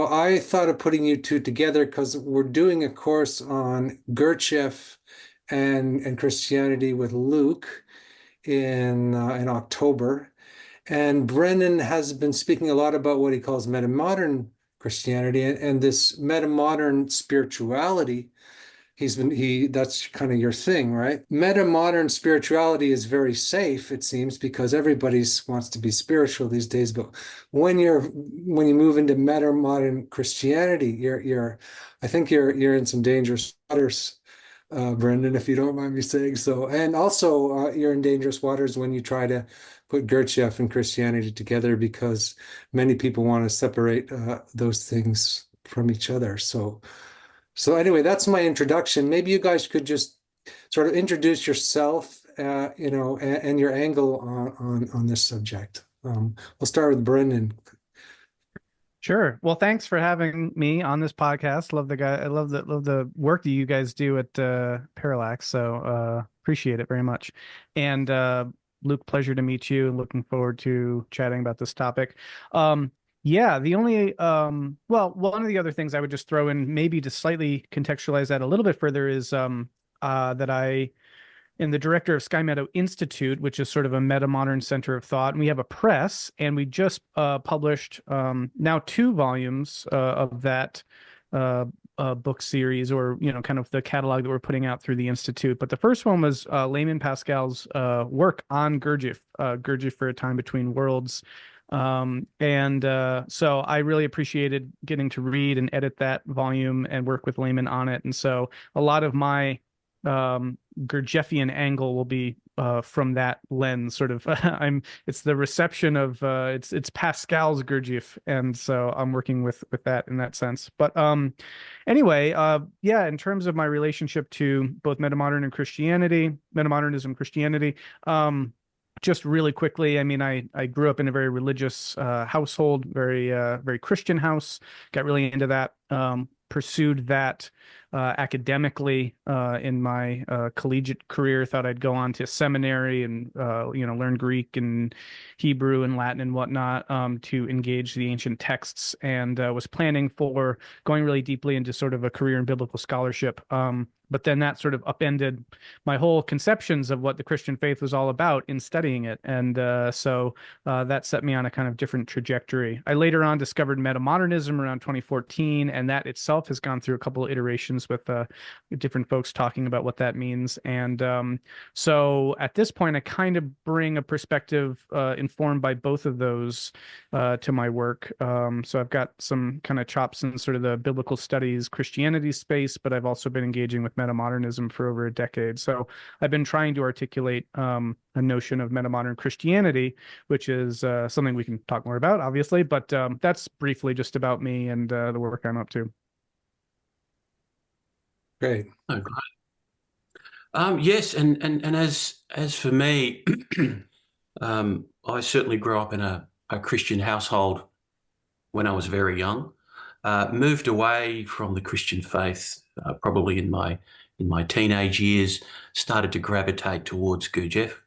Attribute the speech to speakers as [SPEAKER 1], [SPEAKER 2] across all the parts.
[SPEAKER 1] So I thought of putting you two together because we're doing a course on Gurdjieff and Christianity with Luke in October. And Brennan has been speaking a lot about what he calls metamodern Christianity and this metamodern spirituality. That's kind of your thing, right? Metamodern spirituality is very safe, it seems, because everybody wants to be spiritual these days. But when you move into metamodern Christianity, I think you're in some dangerous waters, Brendan, if you don't mind me saying so. And also, you're in dangerous waters when you try to put Gurdjieff and Christianity together, because many people want to separate those things from each other. So anyway, that's my introduction. Maybe you guys could just sort of introduce yourself, and your angle on this subject. We'll start with Brendan.
[SPEAKER 2] Sure. Well, thanks for having me on this podcast. Love the guy. I love the work that you guys do at Parallax. So appreciate it very much. And Luke, pleasure to meet you. Looking forward to chatting about this topic. Yeah, the only well, one of the other things I would just throw in, maybe to slightly contextualize that a little bit further, is that I am the director of Sky Meadow Institute, which is sort of a metamodern center of thought. And we have a press, and we just published now 2 volumes of that book series, or kind of the catalog that we're putting out through the institute. But the first one was Layman Pascal's work on Gurdjieff, Gurdjieff for a Time Between Worlds. So I really appreciated getting to read and edit that volume and work with Layman on it. And so a lot of my Gurdjieffian angle will be from that lens, sort of. It's the reception of it's Pascal's Gurdjieff, and so I'm working with that in that sense. But anyway, yeah, in terms of my relationship to both metamodern and Christianity, metamodernism, Christianity, just really quickly, I mean, I grew up in a very religious household, very Christian house, got really into that, pursued that academically in my collegiate career, thought I'd go on to seminary and, learn Greek and Hebrew and Latin and whatnot to engage the ancient texts, and was planning for going really deeply into sort of a career in biblical scholarship. But then that sort of upended my whole conceptions of what the Christian faith was all about in studying it. And so that set me on a kind of different trajectory. I later on discovered metamodernism around 2014, and that itself has gone through a couple of iterations with different folks talking about what that means. And so at this point, I kind of bring a perspective informed by both of those to my work. So I've got some kind of chops in sort of the biblical studies, Christianity space, but I've also been engaging with metamodernism for over a decade. So I've been trying to articulate a notion of metamodern Christianity, which is something we can talk more about, obviously, but that's briefly just about me and the work I'm up to.
[SPEAKER 1] Great.
[SPEAKER 3] Oh, great. Yes, and as for me, I certainly grew up in a Christian household when I was very young. Moved away from the Christian faith probably in my teenage years. Started to gravitate towards Gurdjieff.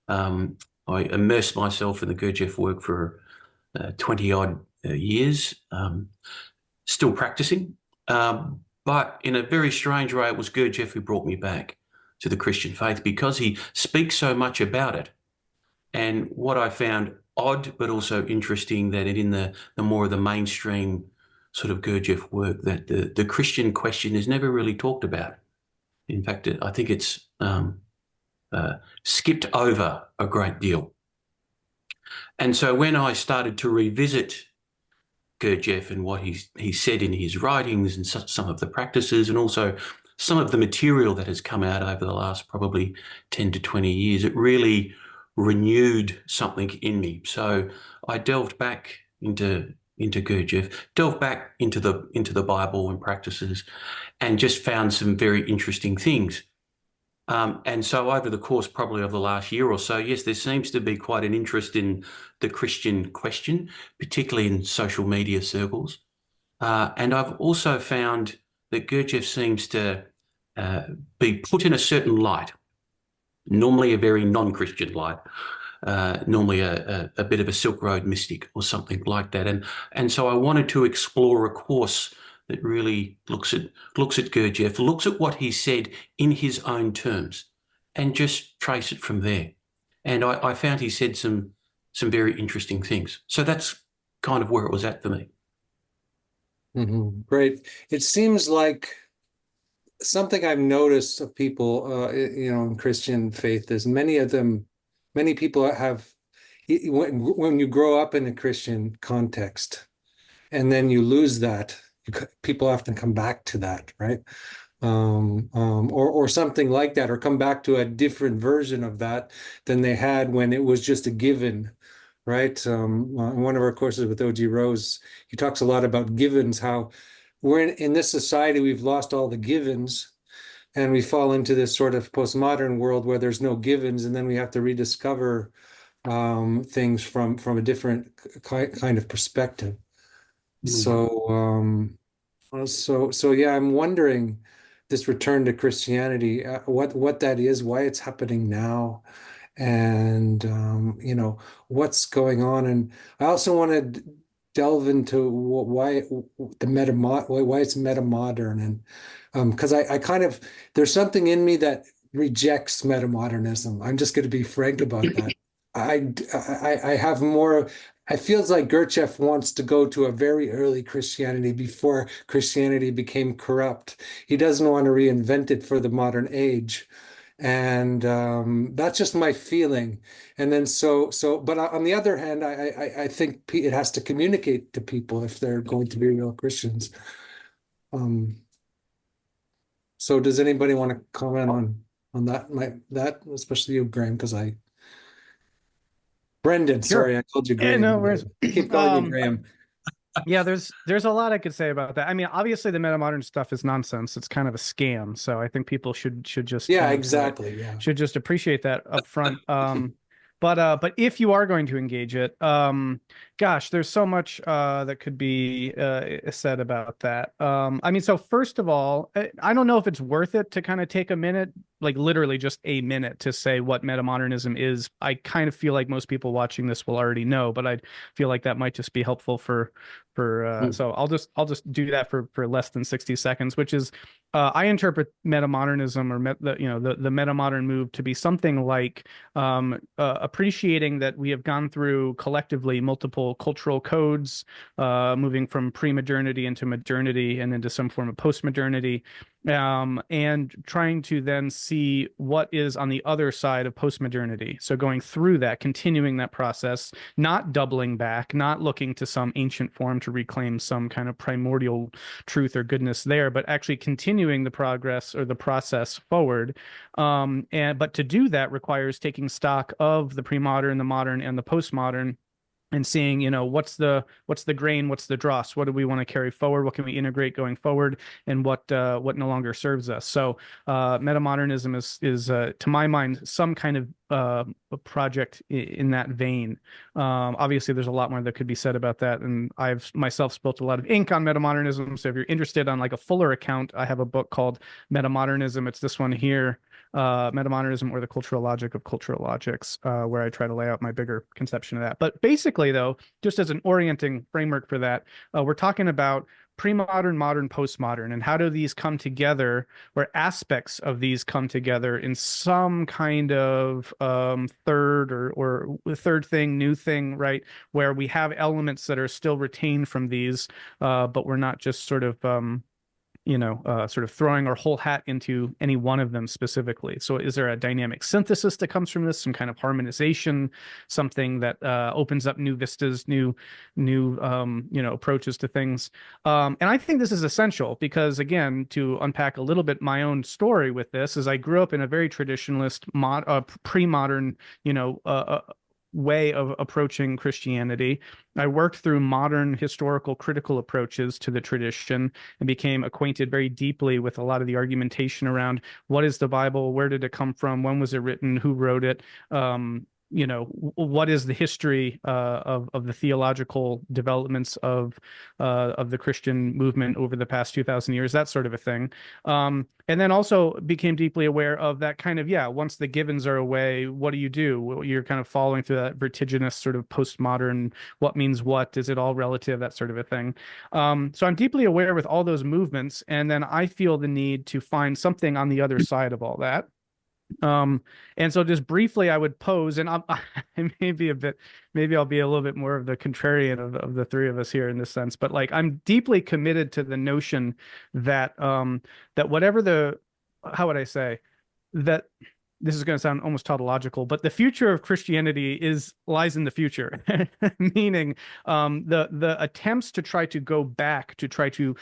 [SPEAKER 3] I immersed myself in the Gurdjieff work for 20 odd years. Still practicing, but in a very strange way, it was Gurdjieff who brought me back to the Christian faith, because he speaks so much about it. And what I found odd, but also interesting, that in the more of the mainstream sort of Gurdjieff work, that the Christian question is never really talked about. In fact, I think it's skipped over a great deal. And so when I started to revisit Gurdjieff and what he said in his writings and some of the practices, and also some of the material that has come out over the last probably 10 to 20 years, it really renewed something in me. So I delved back into Gurdjieff, delved back into the Bible and practices, and just found some very interesting things. And so over the course probably of the last year or so, yes, there seems to be quite an interest in the Christian question, particularly in social media circles. And I've also found that Gurdjieff seems to be put in a certain light, normally a very non-Christian light, normally a bit of a Silk Road mystic or something like that. And so I wanted to explore a course that really looks at Gurdjieff, looks at what he said in his own terms, and just trace it from there. And I found he said some very interesting things. So that's kind of where it was at for me.
[SPEAKER 1] Great. It seems like something I've noticed of people, in Christian faith is many people have, when you grow up in a Christian context and then you lose that, people often come back to that, right? Or something like that, or come back to a different version of that than they had when it was just a given, right? In one of our courses with O.G. Rose, he talks a lot about givens, how we're in this society, we've lost all the givens, and we fall into this sort of postmodern world where there's no givens, and then we have to rediscover things from a different kind of perspective. So yeah, I'm wondering this return to Christianity, what that is, why it's happening now, and what's going on. And I also want to delve into why why it's metamodern, and because I kind of, there's something in me that rejects metamodernism. I'm just going to be frank about that. I have more. It feels like Gurdjieff wants to go to a very early Christianity before Christianity became corrupt. He doesn't want to reinvent it for the modern age. And that's just my feeling. And then but on the other hand, I think it has to communicate to people if they're going to be real Christians. Um, so does anybody want to comment on that, especially you, Graham, because Brendan,
[SPEAKER 2] Sure.
[SPEAKER 1] sorry, I called you
[SPEAKER 2] Yeah,
[SPEAKER 1] Graham.
[SPEAKER 2] no worries.
[SPEAKER 1] I keep calling you Graham.
[SPEAKER 2] Yeah, there's a lot I could say about that. I mean, obviously the metamodern stuff is nonsense. It's kind of a scam. So I think people should just
[SPEAKER 1] Yeah,
[SPEAKER 2] kind of
[SPEAKER 1] exactly. Yeah.
[SPEAKER 2] should just appreciate that up front. But if you are going to engage it, gosh, there's so much that could be said about that. I mean, so first of all, I don't know if it's worth it to kind of take a minute, like literally just a minute, to say what metamodernism is. I kind of feel like most people watching this will already know, but I feel like that might just be helpful for so I'll just do that for less than 60 seconds, which is I interpret metamodernism, or the metamodern move, to be something like appreciating that we have gone through collectively multiple cultural codes, moving from pre-modernity into modernity and into some form of post-modernity, and trying to then see what is on the other side of post-modernity. So going through that, continuing that process, not doubling back, not looking to some ancient form to reclaim some kind of primordial truth or goodness there, but actually continuing the progress or the process forward. But to do that requires taking stock of the pre-modern, the modern, and the postmodern, and seeing, what's the grain, what's the dross, what do we want to carry forward, what can we integrate going forward, and what no longer serves us. So metamodernism is to my mind some kind of a project in that vein. Obviously there's a lot more that could be said about that, and I've myself spilled a lot of ink on metamodernism, so if you're interested on like a fuller account, I have a book called Metamodernism. It's this one here, Metamodernism, or the Cultural Logic of Cultural Logics, where I try to lay out my bigger conception of that. But basically, though, just as an orienting framework for that, we're talking about pre-modern, modern, postmodern, and how do these come together, where aspects of these come together in some kind of third or third thing, new thing, right? Where we have elements that are still retained from these, but we're not just sort of sort of throwing our whole hat into any one of them specifically. So is there a dynamic synthesis that comes from this, some kind of harmonization, something that opens up new vistas, new approaches to things? And I think this is essential because, again, to unpack a little bit my own story with this, is I grew up in a very traditionalist, pre-modern, way of approaching Christianity. I worked through modern historical critical approaches to the tradition and became acquainted very deeply with a lot of the argumentation around what is the Bible, where did it come from, when was it written, who wrote it, what is the history of the theological developments of the Christian movement over the past 2,000 years, that sort of a thing. And then also became deeply aware of that kind of, once the givens are away, what do? You're kind of following through that vertiginous sort of postmodern, what means what? Is it all relative? That sort of a thing. So I'm deeply aware with all those movements, and then I feel the need to find something on the other side of all that. And so just briefly, I would pose, and I may be maybe I'll be a little bit more of the contrarian of the three of us here in this sense, but like I'm deeply committed to the notion that that whatever how would I say that this is going to sound almost tautological, but the future of Christianity lies in the future, meaning the attempts to try to go back to try to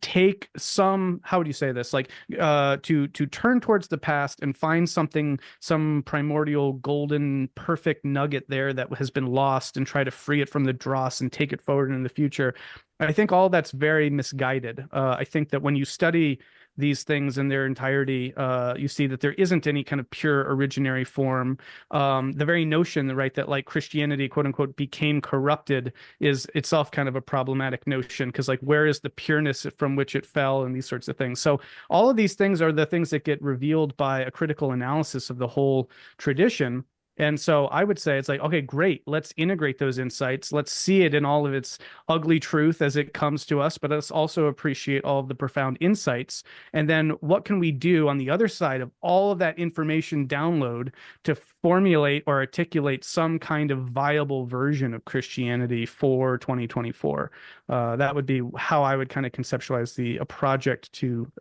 [SPEAKER 2] take some, how would you say this, like to turn towards the past and find some primordial golden perfect nugget there that has been lost, and try to free it from the dross and take it forward in the future. I think all that's very misguided. I think that when you study these things in their entirety, you see that there isn't any kind of pure originary form. The very notion, right, that like Christianity, quote unquote, became corrupted is itself kind of a problematic notion, because like where is the pureness from which it fell, and these sorts of things. So all of these things are the things that get revealed by a critical analysis of the whole tradition. And so I would say it's like, okay, great. Let's integrate those insights. Let's see it in all of its ugly truth as it comes to us, but let's also appreciate all of the profound insights. And then what can we do on the other side of all of that information download to formulate or articulate some kind of viable version of Christianity for 2024? That would be how I would kind of conceptualize a project to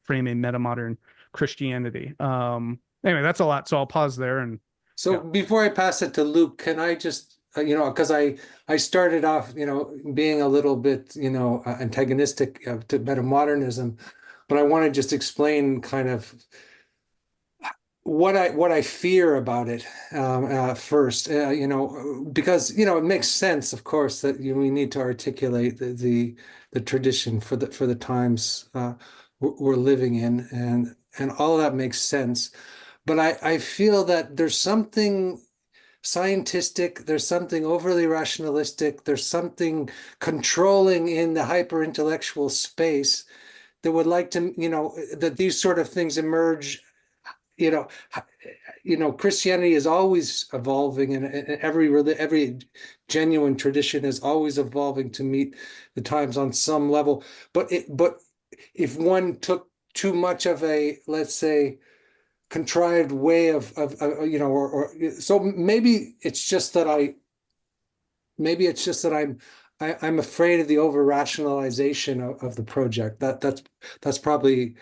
[SPEAKER 2] frame a metamodern Christianity. Anyway, that's a lot. So I'll pause there. And
[SPEAKER 1] so before I pass it to Luke, can I just, because I started off, being a little bit, antagonistic to metamodernism, but I want to just explain kind of what I fear about it first, because, it makes sense, of course, that we need to articulate the tradition for the times we're living in, and all of that makes sense. But I feel that there's something scientistic, there's something overly rationalistic, there's something controlling in the hyper-intellectual space that would like to, that these sort of things emerge. Christianity is always evolving, and every genuine tradition is always evolving to meet the times on some level. But if one took too much of a, let's say, contrived way of so maybe it's just that I'm afraid of the over rationalization of the project. That's probably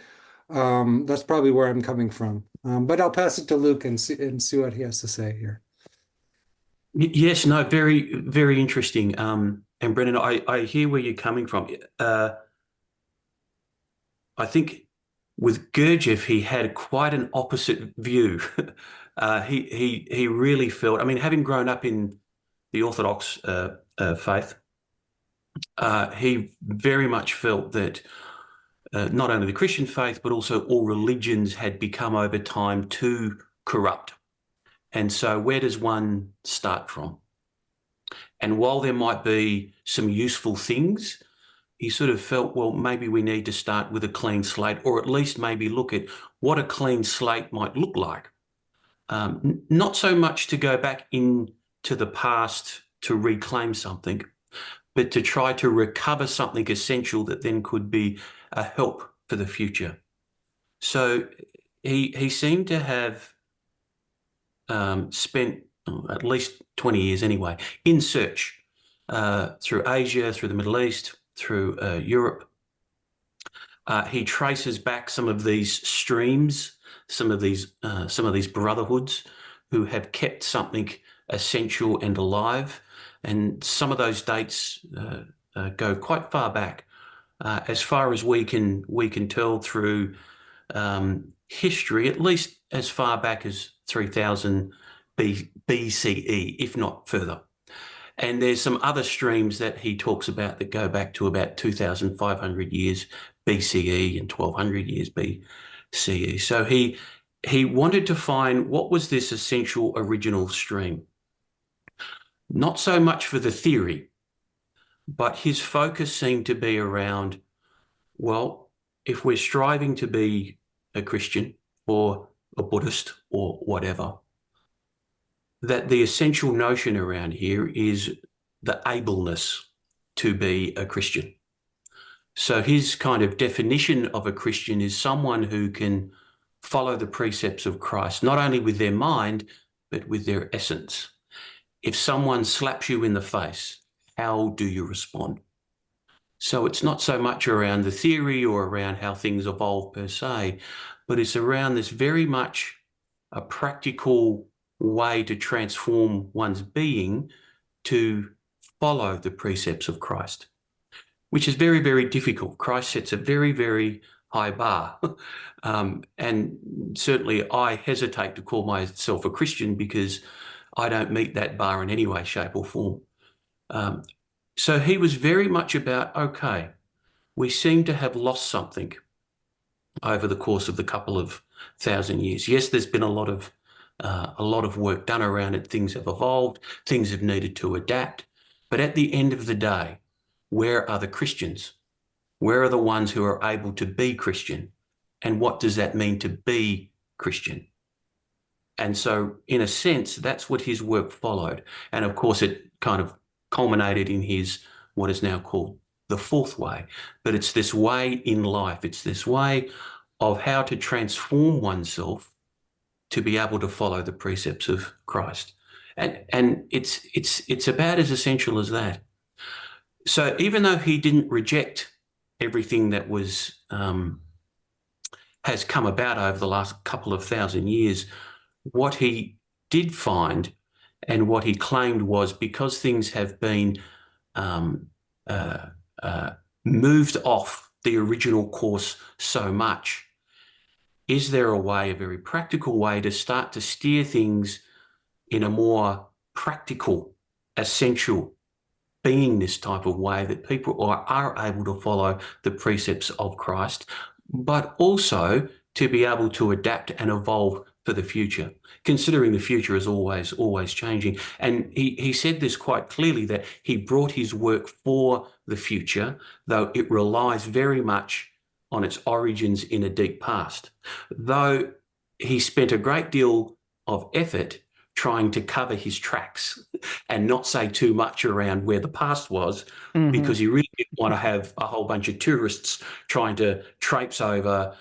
[SPEAKER 1] where I'm coming from. But I'll pass it to Luke and see what he has to say here.
[SPEAKER 3] Yes, no, very, very interesting. And Brennan, I hear where you're coming from. I think with Gurdjieff, he had quite an opposite view. He really felt, I mean, having grown up in the Orthodox faith, he very much felt that not only the Christian faith, but also all religions had become over time too corrupt. And so where does one start from? And while there might be some useful things, he sort of felt, well, maybe we need to start with a clean slate, or at least maybe look at what a clean slate might look like. Not so much to go back into the past to reclaim something, but to try to recover something essential that then could be a help for the future. So he seemed to have spent at least 20 years anyway in search through Asia, through the Middle East, through Europe. He traces back some of these streams, some of these brotherhoods who have kept something essential and alive, and some of those dates go quite far back, as far as we can tell through history, at least as far back as 3000 BCE, if not further. And there's some other streams that he talks about that go back to about 2,500 years BCE and 1,200 years BCE. So he he wanted to find what was this essential original stream. Not so much for the theory, but his focus seemed to be around, well, if we're striving to be a Christian or a Buddhist or whatever, that the essential notion around here is the ableness to be a Christian. So his kind of definition of a Christian is someone who can follow the precepts of Christ, not only with their mind, but with their essence. If someone slaps you in the face, how do you respond? So it's not so much around the theory or around how things evolve per se, but it's around this very much a practical way to transform one's being to follow the precepts of Christ, which is very, very difficult. Christ sets a very, very high bar. And certainly I hesitate to call myself a Christian because I don't meet that bar in any way, shape or form. So he was very much about, okay, we seem to have lost something over the course of the couple of thousand years. Yes, there's been a lot of work done around it. Things have evolved, things have needed to adapt. But at the end of the day, where are the Christians? Where are the ones who are able to be Christian? And what does that mean to be Christian? And so, in a sense, that's what his work followed. And of course, it kind of culminated in his, what is now called the fourth way. But it's this way in life. It's this way of how to transform oneself to be able to follow the precepts of Christ. And it's about as essential as that. So even though he didn't reject everything that was has come about over the last couple of thousand years, what he did find and what he claimed was, because things have been moved off the original course so much, is there a way, a very practical way, to start to steer things in a more practical, essential, beingness type of way that people are able to follow the precepts of Christ, but also to be able to adapt and evolve for the future, considering the future is always changing. And he said this quite clearly, that he brought his work for the future, though it relies very much on its origins in a deep past. Though he spent a great deal of effort trying to cover his tracks and not say too much around where the past was, because he really didn't want to have a whole bunch of tourists trying to traipse over,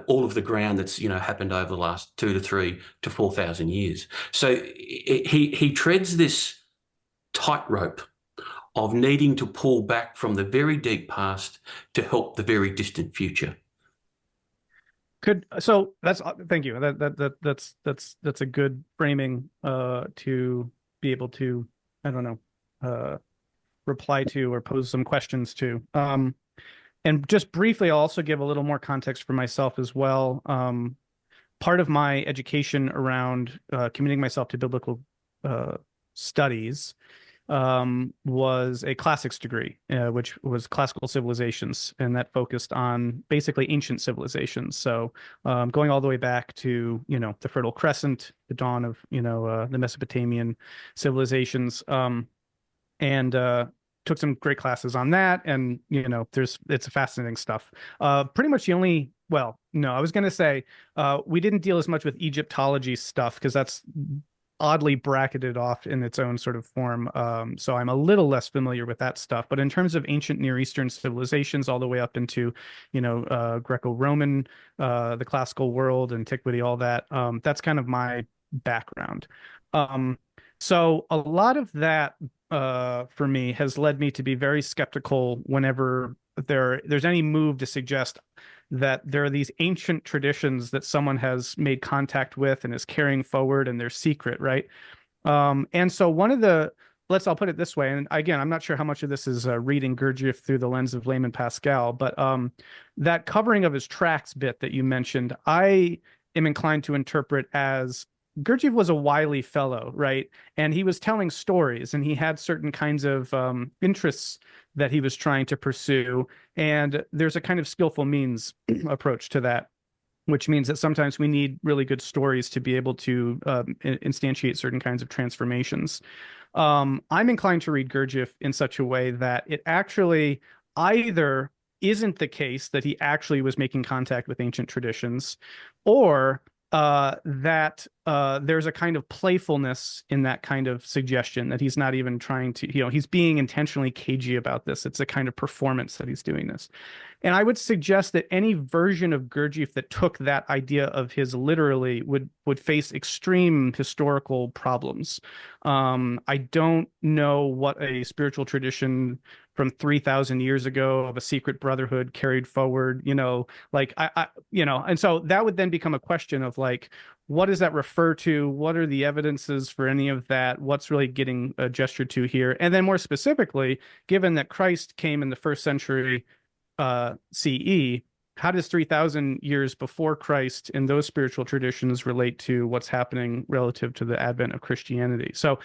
[SPEAKER 3] all of the ground that's, happened over the last 2,000 to 3,000 to 4,000 years. So he treads this tightrope of needing to pull back from the very deep past to help the very distant future.
[SPEAKER 2] So that's thank you. That's a good framing to be able to, I don't know, reply to or pose some questions to. And just briefly, I'll also give a little more context for myself as well. Part of my education around committing myself to biblical studies was a classics degree, which was classical civilizations, and that focused on basically ancient civilizations. So going all the way back to, the Fertile Crescent, the dawn of, the Mesopotamian civilizations, and took some great classes on that. And, it's fascinating stuff. Pretty much the only, well, no, I was going to say we didn't deal as much with Egyptology stuff because that's oddly bracketed off in its own sort of form. So I'm a little less familiar with that stuff. But in terms of ancient Near Eastern civilizations, all the way up into, Greco-Roman, the classical world, antiquity, all that, that's kind of my background. So a lot of that for me has led me to be very skeptical whenever there's any move to suggest that there are these ancient traditions that someone has made contact with and is carrying forward, and they're secret, right? And so I'll put it this way, and again, I'm not sure how much of this is reading Gurdjieff through the lens of layman Pascal, but that covering of his tracks bit that you mentioned, I am inclined to interpret as Gurdjieff was a wily fellow, right? And he was telling stories, and he had certain kinds of interests that he was trying to pursue. And there's a kind of skillful means approach to that. which means that sometimes we need really good stories to be able to instantiate certain kinds of transformations. I'm inclined to read Gurdjieff in such a way that it actually either isn't the case that he actually was making contact with ancient traditions, or that there's a kind of playfulness in that kind of suggestion, that he's not even trying to, he's being intentionally cagey about this. It's a kind of performance that he's doing this. And I would suggest that any version of Gurdjieff that took that idea of his literally would face extreme historical problems. I don't know what a spiritual tradition from 3,000 years ago of a secret brotherhood carried forward, like and so that would then become a question of like, what does that refer to? What are the evidences for any of that? What's really getting gestured to here? And then more specifically, given that Christ came in the first century CE, how does 3,000 years before Christ in those spiritual traditions relate to what's happening relative to the advent of Christianity? So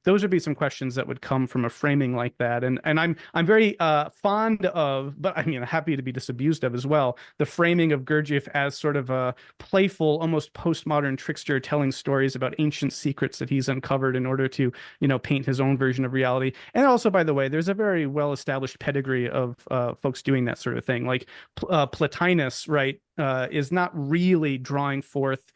[SPEAKER 2] those would be some questions that would come from a framing like that. And I'm very fond of, but I mean, happy to be disabused of as well, the framing of Gurdjieff as sort of a playful, almost postmodern trickster telling stories about ancient secrets that he's uncovered in order to, paint his own version of reality. And also, by the way, there's a very well-established pedigree of folks doing that sort of thing. Like Plotinus, right, is not really drawing forth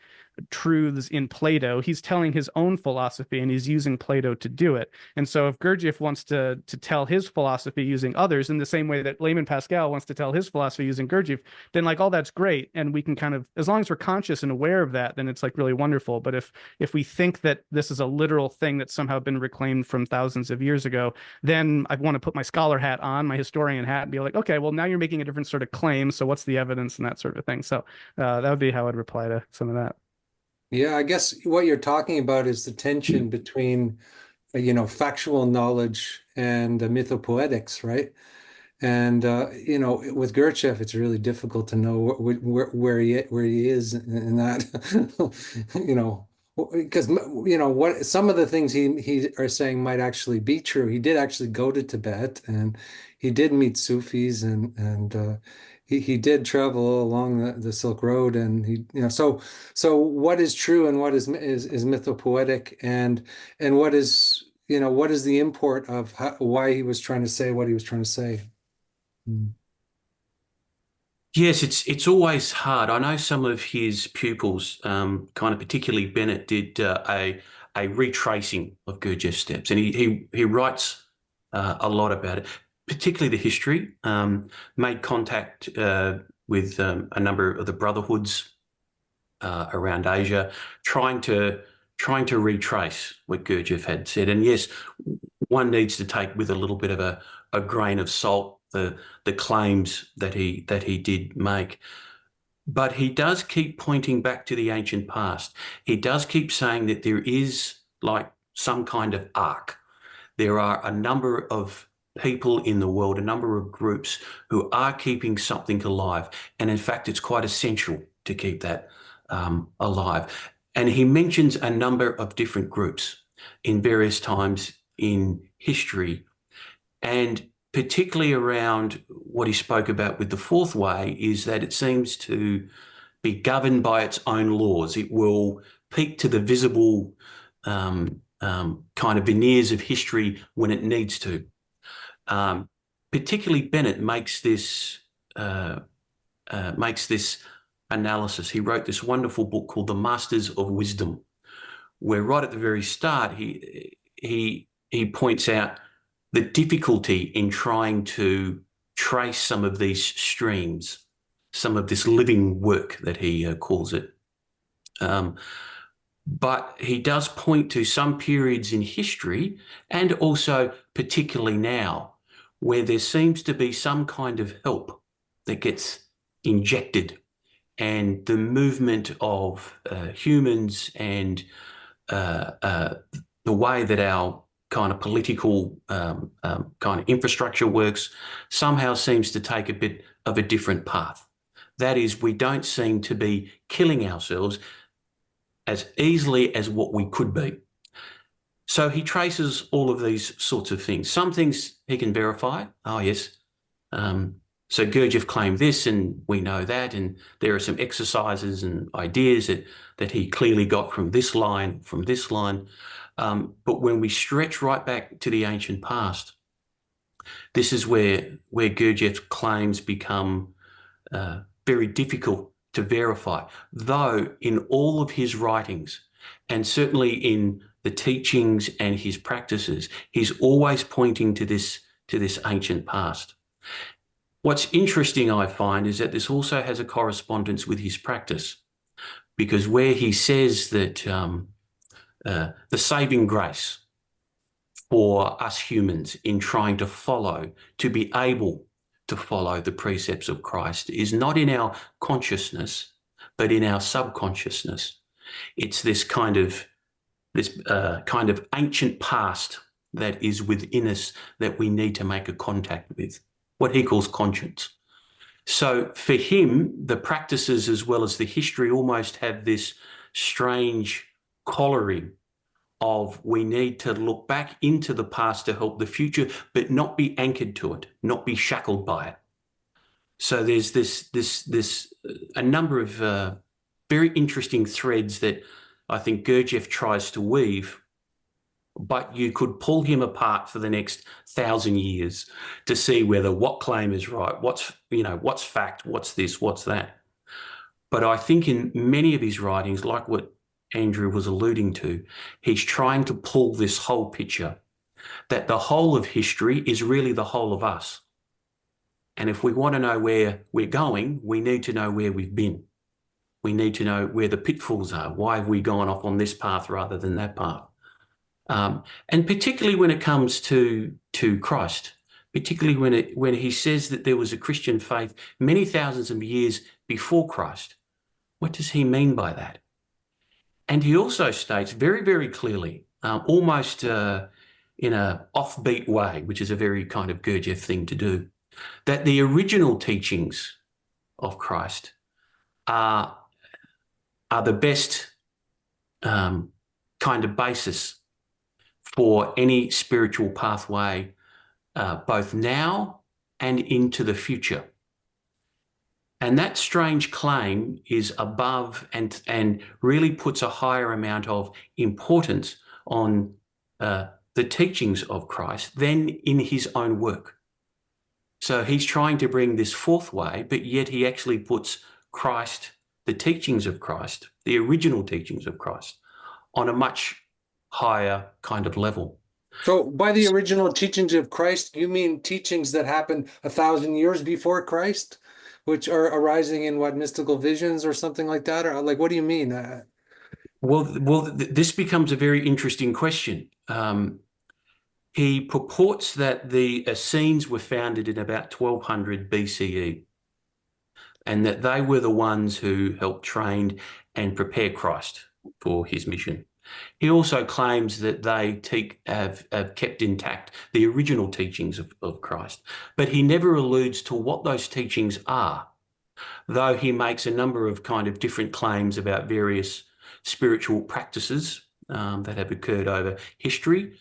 [SPEAKER 2] truths in Plato. He's telling his own philosophy, and he's using Plato to do it. And so if Gurdjieff wants to tell his philosophy using others in the same way that Layman Pascal wants to tell his philosophy using Gurdjieff, then like all that's great. And we can kind of, as long as we're conscious and aware of that, then it's like really wonderful. But if we think that this is a literal thing that's somehow been reclaimed from thousands of years ago, then I want to put my scholar hat on, my historian hat, and be like, okay, well, now you're making a different sort of claim. So what's the evidence and that sort of thing? So that would be how I'd reply to some of that.
[SPEAKER 1] Yeah, I guess what you're talking about is the tension between, factual knowledge and mythopoetics, right? And with Gurdjieff, it's really difficult to know where he is in that, because what some of the things he are saying might actually be true. He did actually go to Tibet, and he did meet Sufis, and he did travel along the Silk Road, and so what is true and what is mythopoetic, and what is the import of why he was trying to say what he was trying to say. Mm.
[SPEAKER 3] Yes, it's always hard. I know some of his pupils, kind of particularly Bennett, did a retracing of Gurdjieff's steps, and he writes a lot about it, particularly the history. Made contact with a number of the brotherhoods around Asia, trying to retrace what Gurdjieff had said. And yes, one needs to take with a little bit of a grain of salt the claims that he did make. But he does keep pointing back to the ancient past. He does keep saying that there is like some kind of arc. There are a number of people in the world, a number of groups who are keeping something alive. And in fact, it's quite essential to keep that alive. And he mentions a number of different groups in various times in history. And particularly around what he spoke about with the fourth way is that it seems to be governed by its own laws. It will peek to the visible kind of veneers of history when it needs to. Particularly Bennett makes this analysis. He wrote this wonderful book called The Masters of Wisdom, where right at the very start he points out the difficulty in trying to trace some of these streams, some of this living work that he calls it. But he does point to some periods in history, and also particularly now, where there seems to be some kind of help that gets injected, and the movement of humans and the way that our kind of political kind of infrastructure works somehow seems to take a bit of a different path. That is, we don't seem to be killing ourselves as easily as what we could be. So he traces all of these sorts of things. Some things he can verify. Oh, yes, So Gurdjieff claimed this, and we know that, and there are some exercises and ideas that he clearly got from this line, from this line. But when we stretch right back to the ancient past, this is where Gurdjieff's claims become very difficult to verify. Though in all of his writings, and certainly in the teachings and his practices, he's always pointing to this ancient past. What's interesting, I find, is that this also has a correspondence with his practice, because where he says that the saving grace for us humans in trying to be able to follow the precepts of Christ is not in our consciousness, but in our subconsciousness. It's this kind of ancient past that is within us that we need to make a contact with, what he calls conscience. So for him, the practices as well as the history almost have this strange collaring of we need to look back into the past to help the future, but not be anchored to it, not be shackled by it. So there's a number of very interesting threads that I think Gurdjieff tries to weave, but you could pull him apart for the next 1,000 years to see whether what claim is right, what's fact, what's this, what's that. But I think in many of his writings, like what Andrew was alluding to, he's trying to pull this whole picture, that the whole of history is really the whole of us. And if we want to know where we're going, we need to know where we've been. We need to know where the pitfalls are. Why have we gone off on this path rather than that path? And particularly when it comes to Christ, particularly when he says that there was a Christian faith many thousands of years before Christ. What does he mean by that? And he also states very, very clearly, almost in an offbeat way, which is a very kind of Gurdjieff thing to do, that the original teachings of Christ are the best kind of basis for any spiritual pathway, both now and into the future. And that strange claim is above and really puts a higher amount of importance on the teachings of Christ than in his own work. So he's trying to bring this fourth way, but yet he actually puts Christ, the teachings of Christ, the original teachings of Christ, on a much higher kind of level.
[SPEAKER 1] So by the original teachings of Christ, you mean teachings that happened 1,000 years before Christ, which are arising in what, mystical visions or something like that? Or like, what do you mean?
[SPEAKER 3] This becomes a very interesting question. He purports that the Essenes were founded in about 1200 BCE, and that they were the ones who helped train and prepare Christ for his mission. He also claims that they have kept intact the original teachings of Christ, but he never alludes to what those teachings are, though he makes a number of kind of different claims about various spiritual practices that have occurred over history.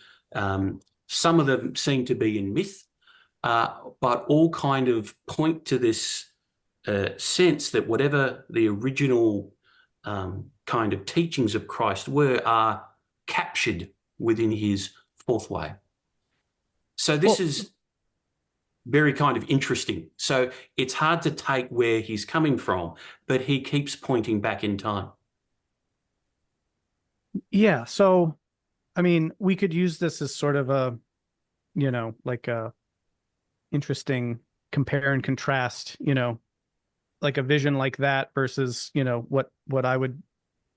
[SPEAKER 3] Some of them seem to be in myth, but all kind of point to this sense that whatever the original kind of teachings of Christ are captured within his fourth way. So this is very kind of interesting. So it's hard to take where he's coming from, but he keeps pointing back in time.
[SPEAKER 2] Yeah. So, I mean, we could use this as sort of a, like a interesting compare and contrast, like a vision like that versus, what I would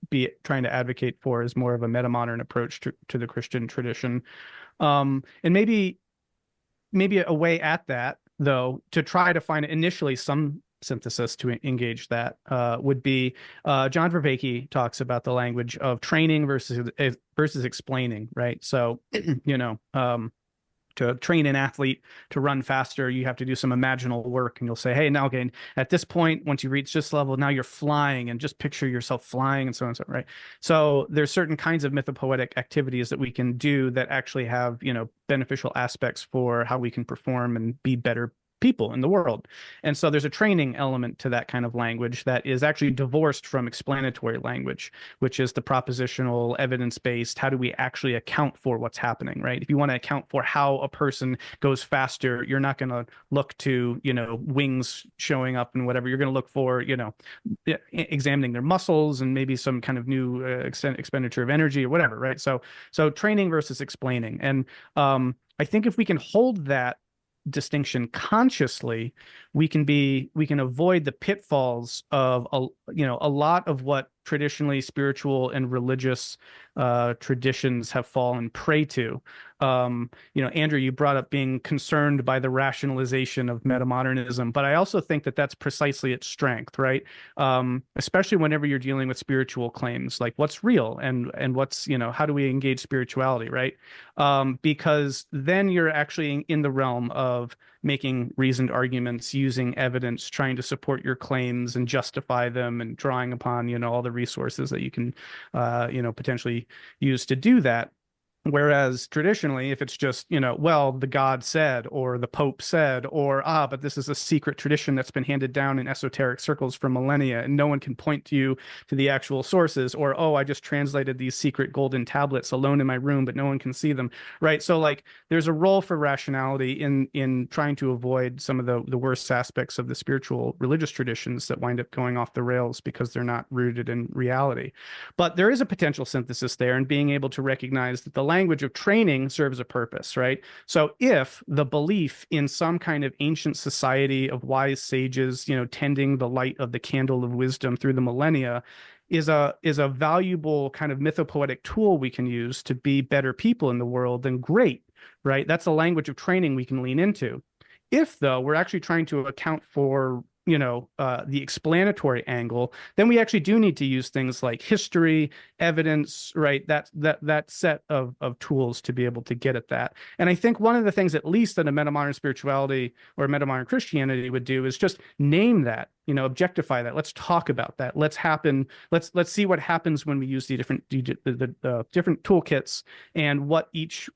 [SPEAKER 2] be trying to advocate for is more of a metamodern approach to the Christian tradition. And maybe a way at that, though, to try to find initially some synthesis to engage that would be John Bhencke talks about the language of training versus explaining, right? So, to train an athlete to run faster, you have to do some imaginal work, and you'll say, hey, now again, at this point, once you reach this level, now you're flying, and just picture yourself flying, and so on and so on, right? So there's certain kinds of mythopoetic activities that we can do that actually have, beneficial aspects for how we can perform and be better people in the world. And so there's a training element to that kind of language that is actually divorced from explanatory language, which is the propositional, evidence-based. How do we actually account for what's happening, right? If you want to account for how a person goes faster, you're not going to look to, wings showing up and whatever. You're going to look for, examining their muscles and maybe some kind of new expenditure of energy or whatever, right? So training versus explaining. And I think if we can hold that distinction consciously, we can avoid the pitfalls of a lot of what traditionally spiritual and religious traditions have fallen prey to. Andrew, you brought up being concerned by the rationalization of metamodernism, but I also think that that's precisely its strength, right? Especially whenever you're dealing with spiritual claims, like what's real and what's, how do we engage spirituality, right? Because then you're actually in the realm of making reasoned arguments, using evidence, trying to support your claims and justify them, and drawing upon, all the resources that you can, potentially use to do that. Whereas traditionally, if it's just, well, the God said, or the Pope said, or, but this is a secret tradition that's been handed down in esoteric circles for millennia, and no one can point to you to the actual sources, or, oh, I just translated these secret golden tablets alone in my room, but no one can see them, right? So like, there's a role for rationality in trying to avoid some of the worst aspects of the spiritual religious traditions that wind up going off the rails because they're not rooted in reality. But there is a potential synthesis there, and being able to recognize that the language of training serves a purpose, right? So if the belief in some kind of ancient society of wise sages, tending the light of the candle of wisdom through the millennia is a valuable kind of mythopoetic tool we can use to be better people in the world, then great, right? That's a language of training we can lean into. If, though, we're actually trying to account for the explanatory angle, then we actually do need to use things like history, evidence, right? That set of tools to be able to get at that. And I think one of the things, at least that a metamodern spirituality or metamodern Christianity would do, is just name that, objectify that. Let's talk about that. Let's see what happens when we use the different toolkits and what each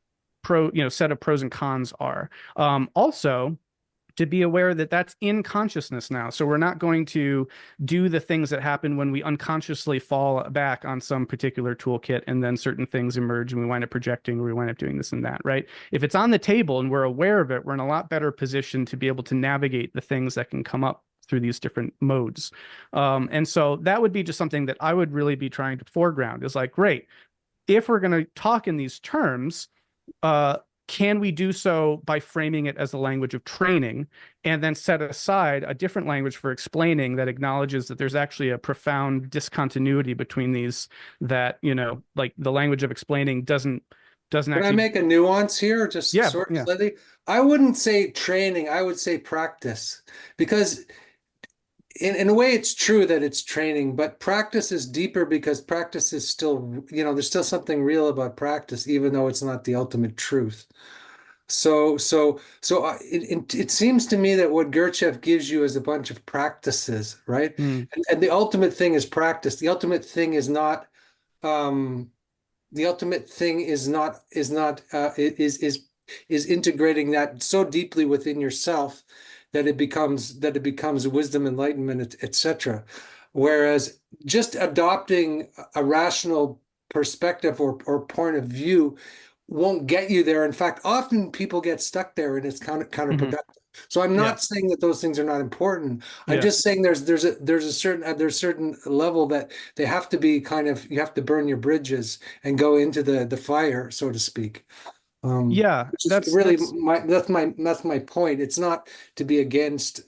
[SPEAKER 2] set of pros and cons are. Also, to be aware that that's in consciousness now. So we're not going to do the things that happen when we unconsciously fall back on some particular toolkit and then certain things emerge and we wind up projecting, or we wind up doing this and that, right? If it's on the table and we're aware of it, we're in a lot better position to be able to navigate the things that can come up through these different modes. And so that would be just something that I would really be trying to foreground, is like, great, if we're going to talk in these terms, can we do so by framing it as a language of training, and then set aside a different language for explaining that acknowledges that there's actually a profound discontinuity between these, that, like the language of explaining doesn't actually...
[SPEAKER 1] Can I make a nuance here? Just slightly? I wouldn't say training, I would say practice, because in a way it's true that it's training, but practice is deeper, because practice is still, there's still something real about practice, even though it's not the ultimate truth. So it seems to me that what Gurdjieff gives you is a bunch of practices, right? And the ultimate thing is practice. The ultimate thing is not is integrating that so deeply within yourself that it becomes wisdom, enlightenment, etc. Whereas just adopting a rational perspective or point of view won't get you there. In fact, often people get stuck there, and it's counterproductive. So I'm not saying that those things are not important. I'm just saying there's a certain level that they have to be you have to burn your bridges and go into the fire, so to speak. That's my point. It's not to be against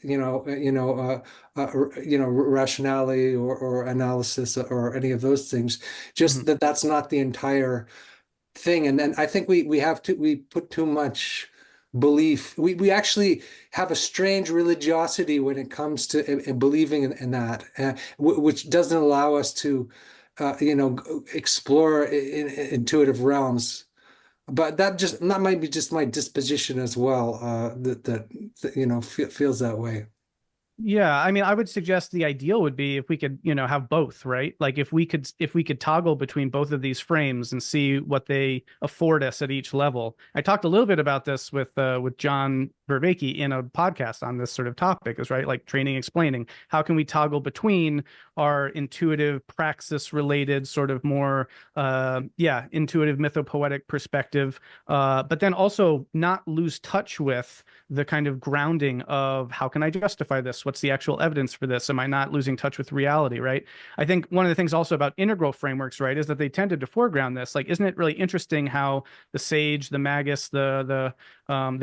[SPEAKER 1] rationality or analysis or any of those things. Just that's not the entire thing. And then I think we put too much belief. We actually have a strange religiosity when it comes to believing in that, which doesn't allow us to explore intuitive realms. But that might be just my disposition as well, that feels that way.
[SPEAKER 2] Yeah, I mean, I would suggest the ideal would be if we could, have both, right? Like if we could toggle between both of these frames and see what they afford us at each level. I talked a little bit about this with John Bhencke in a podcast on this sort of topic, is right, like training, explaining. How can we toggle between our intuitive, praxis related, sort of more, intuitive mythopoetic perspective, but then also not lose touch with the kind of grounding of how can I justify this? What's the actual evidence for this? Am I not losing touch with reality, right? I think one of the things also about integral frameworks, right, is that they tended to foreground this. Like, isn't it really interesting how the sage, the magus, the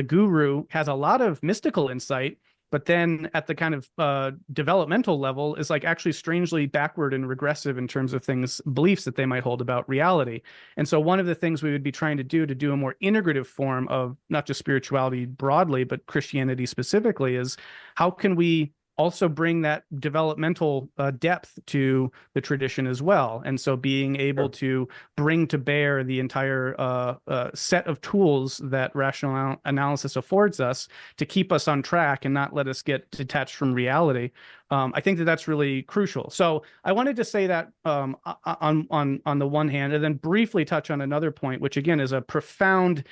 [SPEAKER 2] guru has a lot of mystical insight, but then at the kind of developmental level is like actually strangely backward and regressive in terms of things, beliefs that they might hold about reality. And so one of the things we would be trying to do a more integrative form of not just spirituality broadly, but Christianity specifically, is how can we also bring that developmental depth to the tradition as well. And so being able to bring to bear the entire set of tools that rational analysis affords us to keep us on track and not let us get detached from reality. I think that that's really crucial. So I wanted to say that on the one hand, and then briefly touch on another point, which again is a profound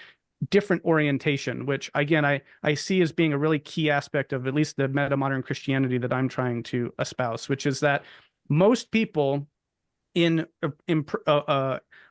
[SPEAKER 2] different orientation, which again I see as being a really key aspect of at least the metamodern Christianity that I'm trying to espouse, which is that most people in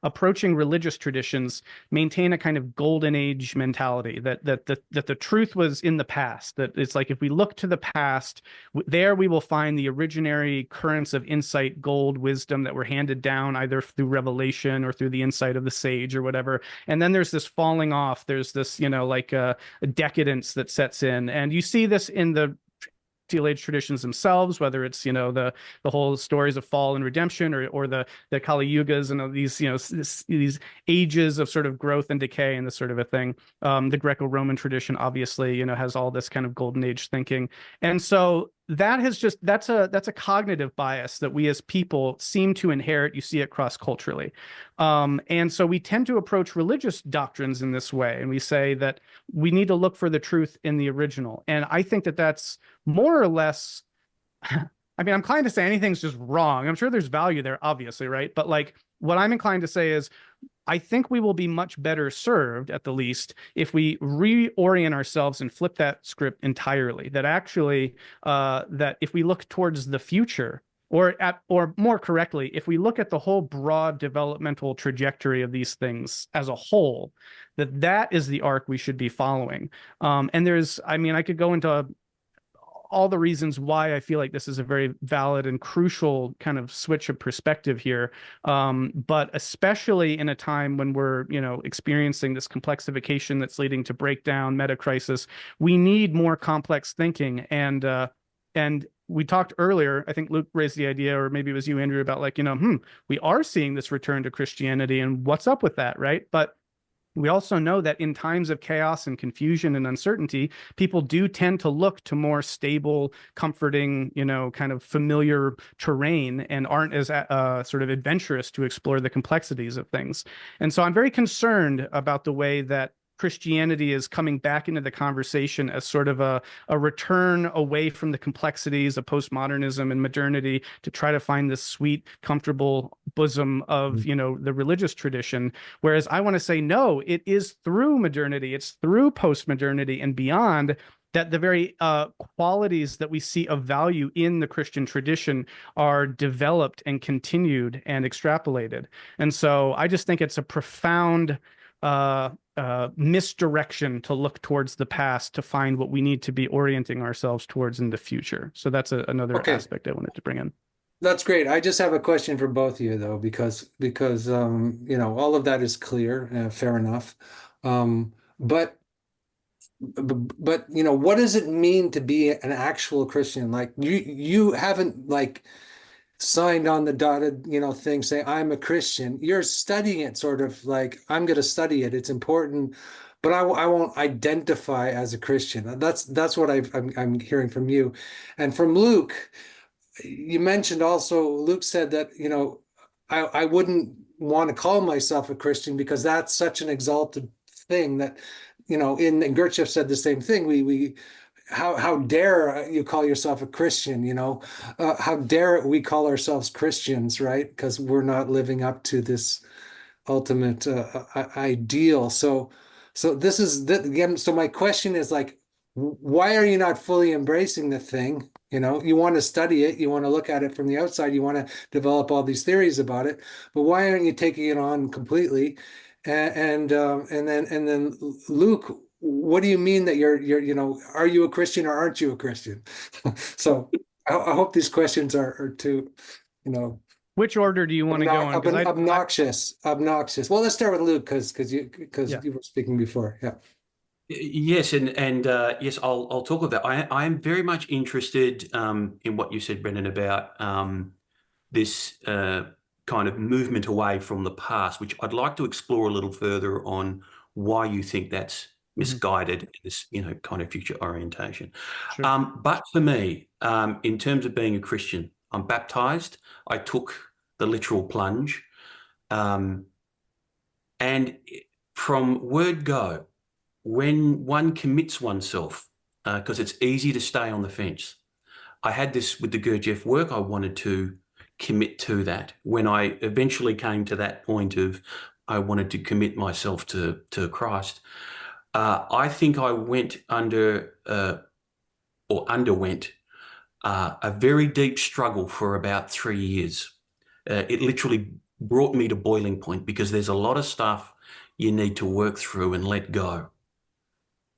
[SPEAKER 2] approaching religious traditions maintain a kind of golden age mentality that the truth was in the past, that it's like if we look to the past, there we will find the originary currents of insight, gold, wisdom that were handed down either through revelation or through the insight of the sage or whatever. And then there's this falling off, there's this, like a decadence that sets in, and you see this in the Steel Age traditions themselves, whether it's the whole stories of fall and redemption, or the Kali Yugas and these these ages of sort of growth and decay and this sort of a thing. The Greco-Roman tradition obviously has all this kind of golden age thinking, and so that has that's a cognitive bias that we as people seem to inherit. You see it cross-culturally, and so we tend to approach religious doctrines in this way, and we say that we need to look for the truth in the original. And I think that that's more or less, I mean, I'm inclined to say anything's just wrong. I'm sure there's value there, obviously, right? But like, what I'm inclined to say is, I think we will be much better served, at the least, if we reorient ourselves and flip that script entirely. That actually, that if we look towards the future, or more correctly, if we look at the whole broad developmental trajectory of these things as a whole, that is the arc we should be following. And there's, I mean, I could go into all the reasons why I feel like this is a very valid and crucial kind of switch of perspective here. But especially in a time when we're, experiencing this complexification that's leading to breakdown, meta crisis, we need more complex thinking. And we talked earlier, I think Luke raised the idea, or maybe it was you, Andrew, about like, we are seeing this return to Christianity and what's up with that, right? But we also know that in times of chaos and confusion and uncertainty, people do tend to look to more stable, comforting, kind of familiar terrain, and aren't as sort of adventurous to explore the complexities of things. And so I'm very concerned about the way that Christianity is coming back into the conversation as sort of a return away from the complexities of postmodernism and modernity to try to find this sweet, comfortable bosom of, the religious tradition. Whereas I want to say, no, it is through modernity, it's through postmodernity and beyond that the very qualities that we see of value in the Christian tradition are developed and continued and extrapolated. And so I just think it's a profound misdirection to look towards the past to find what we need to be orienting ourselves towards in the future. So that's another aspect I wanted to bring in.
[SPEAKER 1] That's great. I just have a question for both of you though, because all of that is clear, fair enough. But what does it mean to be an actual Christian? Like you haven't like signed on the dotted, thing saying I'm a Christian. You're studying it, sort of like I'm going to study it. It's important, but I won't identify as a Christian. That's what I'm hearing from you, and from Luke. You mentioned also, Luke said that I wouldn't want to call myself a Christian because that's such an exalted thing that and Gurdjieff said the same thing. We how dare you call yourself a Christian, how dare we call ourselves Christians, right? Because we're not living up to this ultimate ideal. So this is again, so my question is like, why are you not fully embracing the thing? You know, you want to study it, you want to look at it from the outside, you want to develop all these theories about it, but why aren't you taking it on completely? And then Luke, what do you mean that you know, are you a Christian or aren't you a Christian? So I hope these questions are too, you know,
[SPEAKER 2] Which order do you want to go on? Because
[SPEAKER 1] obnoxious. Well, let's start with Luke because
[SPEAKER 2] yeah.
[SPEAKER 1] you were speaking before. Yeah.
[SPEAKER 3] Yes, and yes, I'll talk about that. I am very much interested in what you said, Brendan, about this kind of movement away from the past, which I'd like to explore a little further on why you think that's misguided, this, you know, kind of future orientation.
[SPEAKER 2] Sure.
[SPEAKER 3] But for me, in terms of being a Christian, I'm baptized. I took the literal plunge, and from word go, when one commits oneself, because it's easy to stay on the fence. I had this with the Gurdjieff work. I wanted to commit to that. When I eventually came to that point of I wanted to commit myself to Christ, I think I went under or underwent a very deep struggle for about 3 years. It literally brought me to boiling point because there's a lot of stuff you need to work through and let go.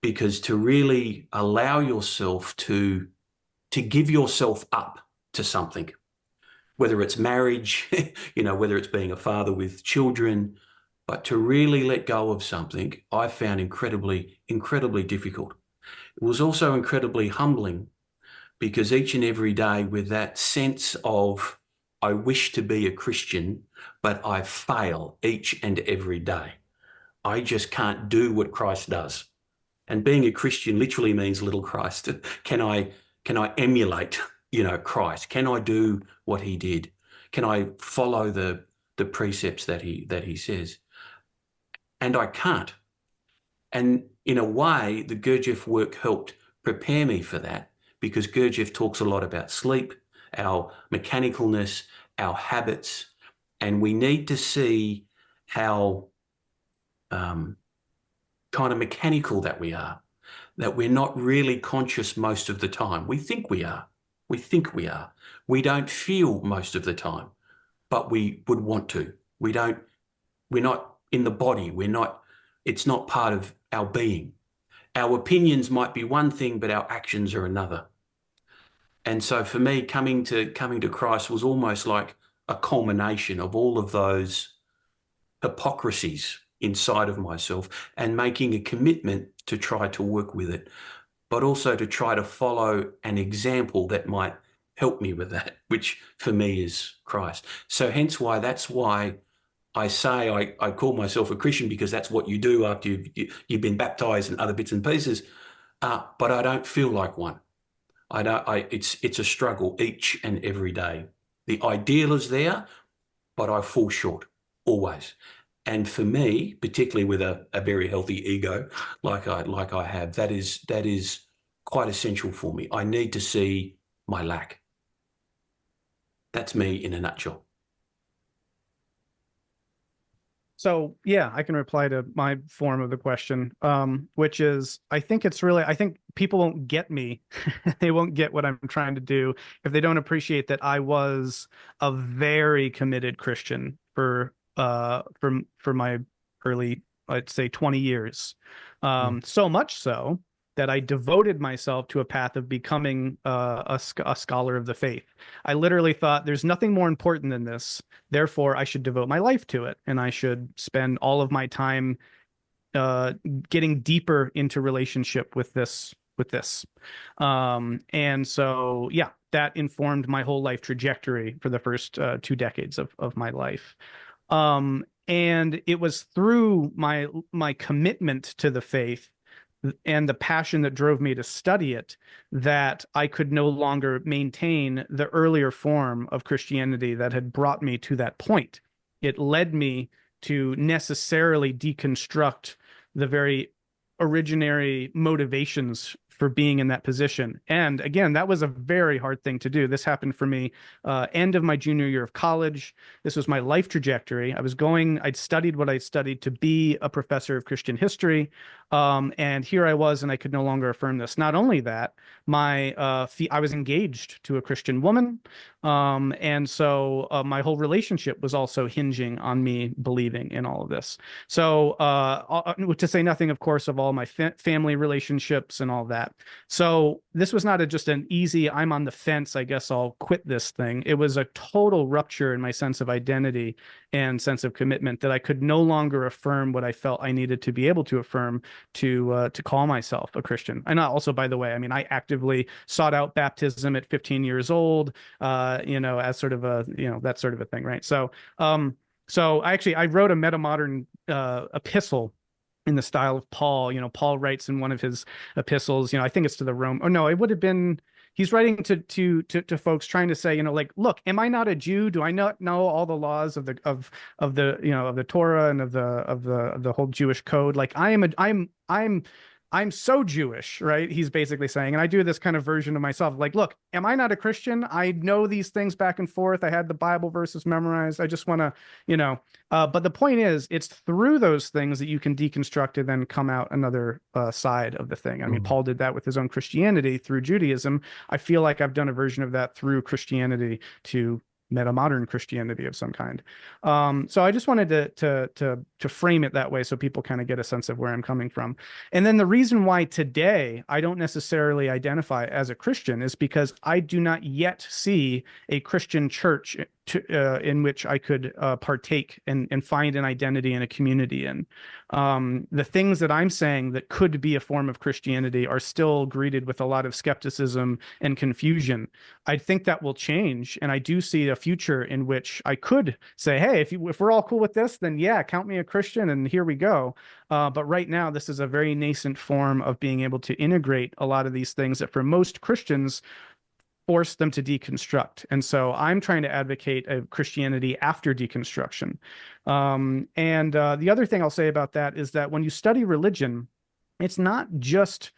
[SPEAKER 3] Because to really allow yourself to give yourself up to something, whether it's marriage, you know, whether it's being a father with children, but to really let go of something, I found incredibly, incredibly difficult. It was also incredibly humbling because each and every day with that sense of, I wish to be a Christian, but I fail each and every day. I just can't do what Christ does. And being a Christian literally means little Christ. Can I emulate, you know, Christ? Can I do what he did? Can I follow the precepts that he says? And I can't. And in a way, the Gurdjieff work helped prepare me for that because Gurdjieff talks a lot about sleep, our mechanicalness, our habits, and we need to see how kind of mechanical that we are, that we're not really conscious most of the time. We think we are. We think we are. We don't feel most of the time, but we would want to. We're not in the body. It's not part of our being. Our opinions might be one thing, but our actions are another. And so for me, coming to Christ was almost like a culmination of all of those hypocrisies inside of myself and making a commitment to try to work with it, but also to try to follow an example that might help me with that, which for me is Christ. So hence why that's why I say I call myself a Christian, because that's what you do after you've been baptized and other bits and pieces. But I don't feel like one. It's a struggle each and every day. The ideal is there, but I fall short always. And for me, particularly with a very healthy ego like I have, that is quite essential for me. I need to see my lack. That's me in a nutshell.
[SPEAKER 2] So yeah, I can reply to my form of the question, which is, I think people won't get me. They won't get what I'm trying to do if they don't appreciate that I was a very committed Christian for my early, I'd say 20 years. So much so that I devoted myself to a path of becoming a scholar of the faith. I literally thought there's nothing more important than this. Therefore, I should devote my life to it, and I should spend all of my time getting deeper into relationship with this. And so, yeah, that informed my whole life trajectory for the first 2 decades of my life. And it was through my commitment to the faith and the passion that drove me to study it that I could no longer maintain the earlier form of Christianity that had brought me to that point. It led me to necessarily deconstruct the very originary motivations for being in that position. And again, that was a very hard thing to do. This happened for me end of my junior year of college. This was my life trajectory. I'd studied what I'd studied to be a professor of Christian history. And here I was, and I could no longer affirm this. Not only that, I was engaged to a Christian woman. And so my whole relationship was also hinging on me believing in all of this. So to say nothing, of course, of all my family relationships and all that. So this was not just an easy, I'm on the fence, I guess I'll quit this thing. It was a total rupture in my sense of identity and sense of commitment that I could no longer affirm what I felt I needed to be able to affirm to call myself a Christian. And also, by the way, I mean, I actively sought out baptism at 15 years old, as sort of a, that sort of a thing, right? So, I wrote a metamodern epistle in the style of Paul. Paul writes in one of his epistles, I think it's to the Rome. Oh no, it would have been. He's writing to folks trying to say, look, am I not a Jew? Do I not know all the laws of the Torah and of the whole Jewish code? Like I'm so Jewish, right? He's basically saying, and I do this kind of version of myself, like, look, am I not a Christian? I know these things back and forth. I had the Bible verses memorized. I just want to, but the point is, it's through those things that you can deconstruct and then come out another side of the thing. I mean, Paul did that with his own Christianity through Judaism. I feel like I've done a version of that through Christianity to metamodern Christianity of some kind. So I just wanted to frame it that way so people kind of get a sense of where I'm coming from. And then the reason why today I don't necessarily identify as a Christian is because I do not yet see a Christian church in which I could partake and find an identity and a community in. The things that I'm saying that could be a form of Christianity are still greeted with a lot of skepticism and confusion. I think that will change, and I do see a future in which I could say, hey, if we're all cool with this, then yeah, count me a Christian, and here we go. But right now, this is a very nascent form of being able to integrate a lot of these things that for most Christians force them to deconstruct. And so I'm trying to advocate a Christianity after deconstruction. The other thing I'll say about that is that when you study religion, it's not just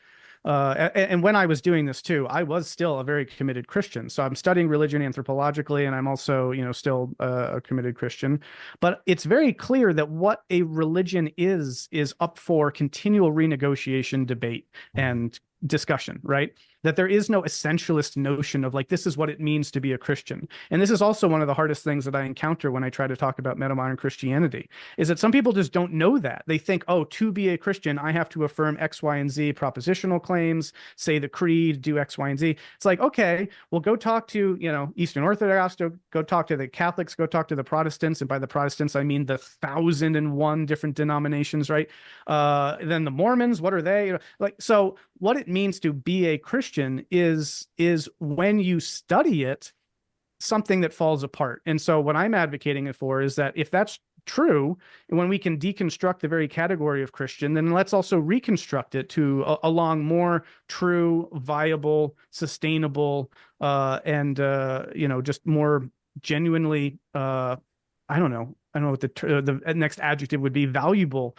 [SPEAKER 2] and when I was doing this too, I was still a very committed Christian. So I'm studying religion anthropologically, and I'm also, still a committed Christian. But it's very clear that what a religion is up for continual renegotiation, debate, and discussion, right? That there is no essentialist notion of like, this is what it means to be a Christian. And this is also one of the hardest things that I encounter when I try to talk about metamodern Christianity, is that some people just don't know that. They think, oh, to be a Christian, I have to affirm X, Y, and Z propositional claims, say the creed, do X, Y, and Z. It's like, okay, well, go talk to, Eastern Orthodox, go talk to the Catholics, go talk to the Protestants. And by the Protestants, I mean the 1,001 different denominations, right? Then the Mormons, what are they? So what it means to be a Christian is when you study it, something that falls apart. And so what I'm advocating it for is that if that's true, and when we can deconstruct the very category of Christian, then let's also reconstruct it to along more true, viable, sustainable, and just more genuinely, I don't know what the next adjective would be, valuable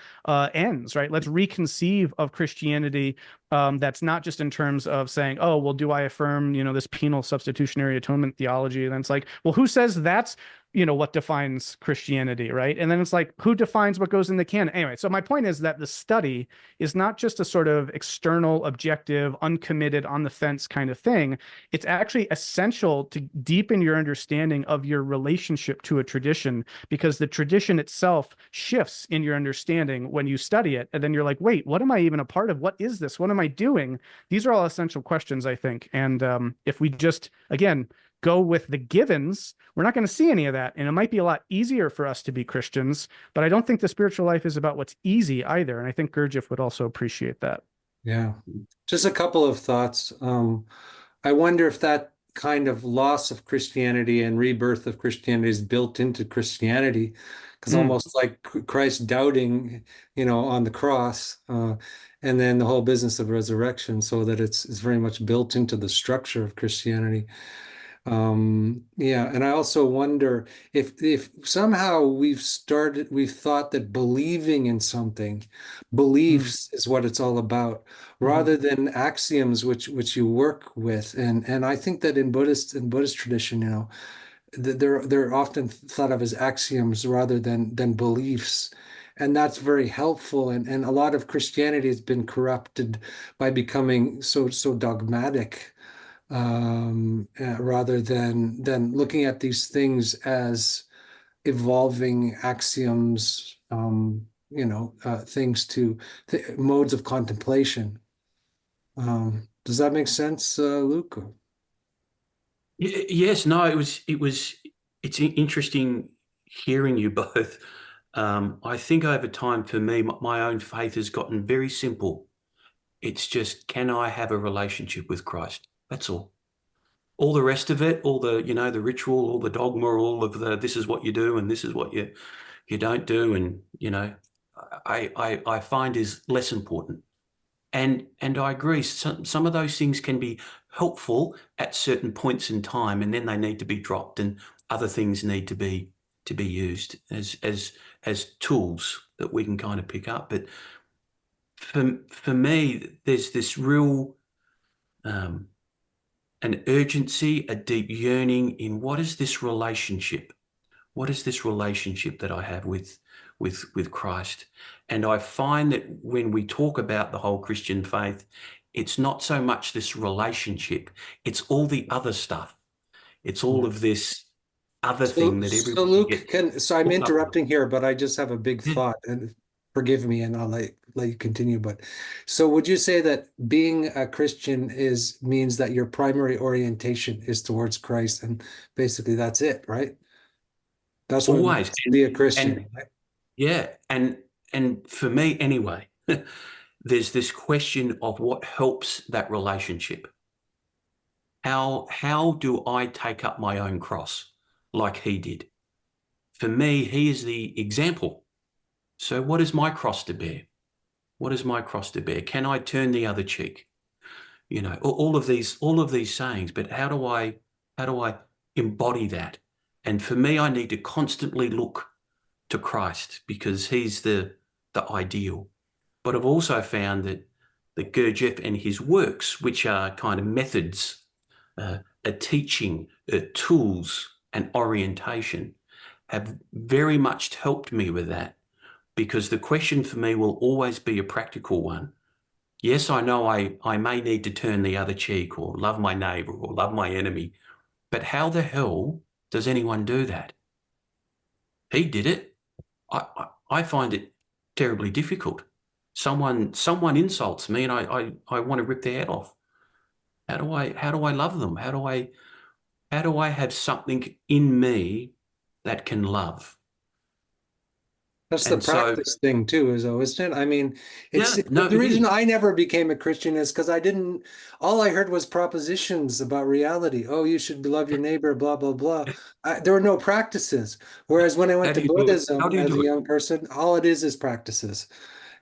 [SPEAKER 2] ends, right? Let's reconceive of Christianity that's not just in terms of saying, oh, well, do I affirm, this penal substitutionary atonement theology? And then it's like, well, who says that's, what defines Christianity, right? And then it's like, who defines what goes in the canon? Anyway, so my point is that the study is not just a sort of external, objective, uncommitted, on the fence kind of thing. It's actually essential to deepen your understanding of your relationship to a tradition, because the tradition itself shifts in your understanding when you study it. And then you're like, wait, what am I even a part of? What is this? What am I doing? These are all essential questions, I think. And if we just, again, go with the givens, we're not going to see any of that. And it might be a lot easier for us to be Christians, but I don't think the spiritual life is about what's easy either. And I think Gurdjieff would also appreciate that.
[SPEAKER 1] Yeah. Just a couple of thoughts. I wonder if that kind of loss of Christianity and rebirth of Christianity is built into Christianity, because almost like Christ doubting, on the cross, and then the whole business of resurrection, so that it's very much built into the structure of Christianity. Yeah, and I also wonder if somehow we've thought that believing in something,
[SPEAKER 2] Mm,
[SPEAKER 1] beliefs is what it's all about,
[SPEAKER 2] mhm.
[SPEAKER 1] rather than axioms which you work with. And I think that in Buddhist tradition, they're often thought of as axioms rather than beliefs. And that's very helpful. And a lot of Christianity has been corrupted by becoming so dogmatic, rather than looking at these things as evolving axioms, things to modes of contemplation. Does that make sense, Luke?
[SPEAKER 3] Yes, no, it's interesting hearing you both. I think over time for me, my own faith has gotten very simple. It's just, can I have a relationship with Christ? That's all. All the rest of it, all the, the ritual, all the dogma, all of the, this is what you do and this is what you don't do. And, I find is less important. And I agree. Some of those things can be helpful at certain points in time, and then they need to be dropped, and other things need to be used as tools that we can kind of pick up. But for me, there's this real um, an urgency, a deep yearning in what is this relationship? What is this relationship that I have with Christ? And I find that when we talk about the whole Christian faith, it's not so much this relationship, it's all the other stuff. It's all of this other
[SPEAKER 1] So,
[SPEAKER 3] thing that
[SPEAKER 1] so
[SPEAKER 3] everybody
[SPEAKER 1] Luke,
[SPEAKER 3] gets
[SPEAKER 1] so I'm
[SPEAKER 3] hooked up on.
[SPEAKER 1] interrupting here, but I just have a big
[SPEAKER 3] Yeah.
[SPEAKER 1] thought, and forgive me, and I'll let you continue. But so, would you say that being a Christian means that your primary orientation is towards Christ, and basically that's it, right? That's what it
[SPEAKER 3] Always.
[SPEAKER 1] means to be a
[SPEAKER 3] And
[SPEAKER 1] Christian, right?
[SPEAKER 3] yeah, and for me anyway, there's this question of what helps that relationship. How do I take up my own cross like he did? For me, he is the example. So what is my cross to bear? What is my cross to bear? Can I turn the other cheek? All of these sayings, but how do I embody that? And for me, I need to constantly look to Christ because he's the ideal. But I've also found that Gurdjieff and his works, which are kind of methods, a teaching, tools, and orientation, have very much helped me with that because the question for me will always be a practical one. Yes, I know I may need to turn the other cheek or love my neighbor or love my enemy, but how the hell does anyone do that? He did it. I find it terribly difficult. Someone insults me and I want to rip their head off. How do I love them? How do I have something in me that can love?
[SPEAKER 1] That's the
[SPEAKER 3] And so,
[SPEAKER 1] practice thing too, isn't it? I mean, it's
[SPEAKER 3] yeah, no,
[SPEAKER 1] the
[SPEAKER 3] it
[SPEAKER 1] reason
[SPEAKER 3] is.
[SPEAKER 1] I never became a Christian is because I didn't, all I heard was propositions about reality. Oh, you should love your neighbor, blah, blah, blah. There were no practices. Whereas when I
[SPEAKER 3] How
[SPEAKER 1] went to
[SPEAKER 3] do you do it? How
[SPEAKER 1] Buddhism
[SPEAKER 3] do you
[SPEAKER 1] as a
[SPEAKER 3] do it?
[SPEAKER 1] young person, all it is practices,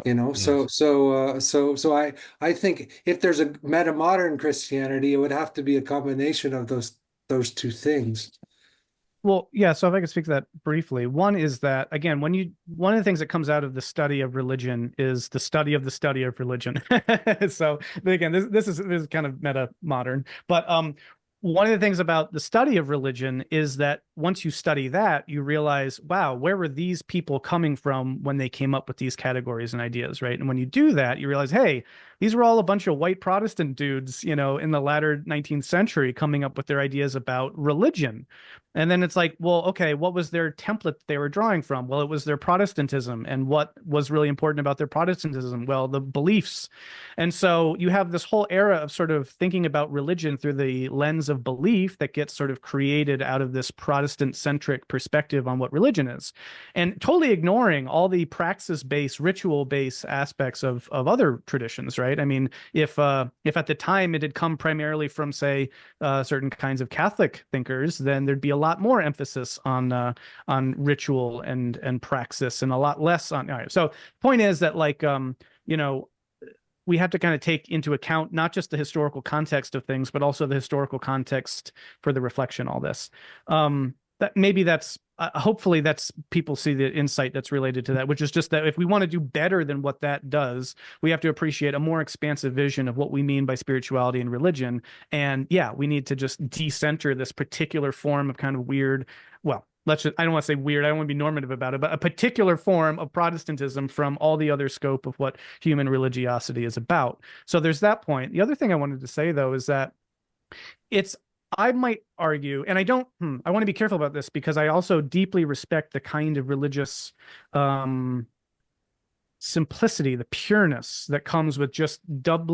[SPEAKER 1] you know? So,
[SPEAKER 3] Yes.
[SPEAKER 1] so, so I think if there's a metamodern Christianity, it would have to be a combination of those two things.
[SPEAKER 2] Well, yeah, so if I could speak to that briefly. One is that again, one of the things that comes out of the study of religion is the study of religion. So again, this is kind of meta modern, but one of the things about the study of religion is that once you study that, you realize, wow, where were these people coming from when they came up with these categories and ideas, right? And when you do that, you realize, hey, these were all a bunch of white Protestant dudes, in the latter 19th century coming up with their ideas about religion. And then it's like, well, okay, what was their template they were drawing from? Well, it was their Protestantism. And what was really important about their Protestantism? Well, the beliefs. And so you have this whole era of sort of thinking about religion through the lens of belief that gets sort of created out of this Protestant centric perspective on what religion is, and totally ignoring all the praxis based, ritual based aspects of other traditions, right? I mean, if at the time it had come primarily from, say, certain kinds of Catholic thinkers, then there'd be a lot more emphasis on ritual and praxis, and a lot less on. All right. So, point is that, like, you know, we have to kind of take into account not just the historical context of things, but also the historical context for the reflection, all this. That maybe that's hopefully that's people see the insight that's related to that, which is just that if we want to do better than what that does, we have to appreciate a more expansive vision of what we mean by spirituality and religion. And yeah, we need to just decenter this particular form of kind of weird, well, let's just, I don't want to say weird, I don't want to be normative about it, but a particular form of Protestantism from all the other scope of what human religiosity is about. So there's that point. The other thing I wanted to say, though, is that it's, I might argue, and I don't, I want to be careful about this because I also deeply respect the kind of religious simplicity, the pureness that comes with just not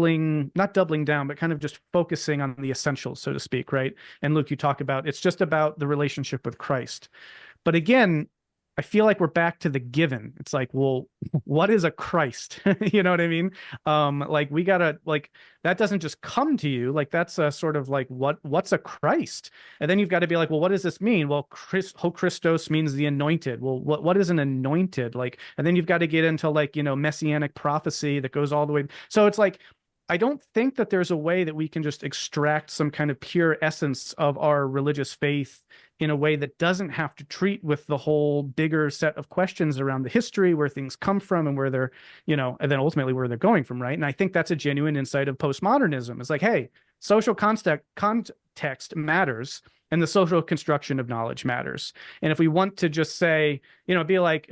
[SPEAKER 2] doubling down, but kind of just focusing on the essentials, so to speak, right? And Luke, you talk about, it's just about the relationship with Christ. But again, I feel like we're back to the given. It's like, well, what is a Christ? You know what I mean? Like we gotta, like, that doesn't just come to you. Like that's a sort of like, what's a Christ? And then you've got to be like, well, what does this mean? Well, Christos means the anointed. Well, what is an anointed? Like, and then you've got to get into like, you know, messianic prophecy that goes all the way. So it's like, I don't think that there's a way that we can just extract some kind of pure essence of our religious faith in a way that doesn't have to treat with the whole bigger set of questions around the history, where things come from and where they're, you know, and then ultimately where they're going from, right? And I think that's a genuine insight of postmodernism. It's like, hey, social context matters, and the social construction of knowledge matters. And if we want to just say, you know, be like,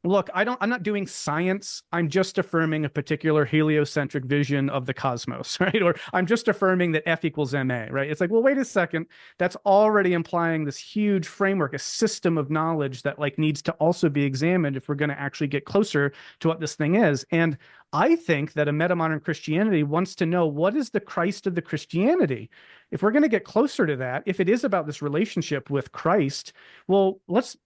[SPEAKER 2] look, I'm not doing science. I'm just affirming a particular heliocentric vision of the cosmos, right? Or I'm just affirming that F equals MA, right? It's like, well, wait a second. That's already implying this huge framework, a system of knowledge that like needs to also be examined if we're going to actually get closer to what this thing is. And I think that a metamodern Christianity wants to know, what is the Christ of the Christianity? If we're going to get closer to that, if it is about this relationship with Christ, well, let's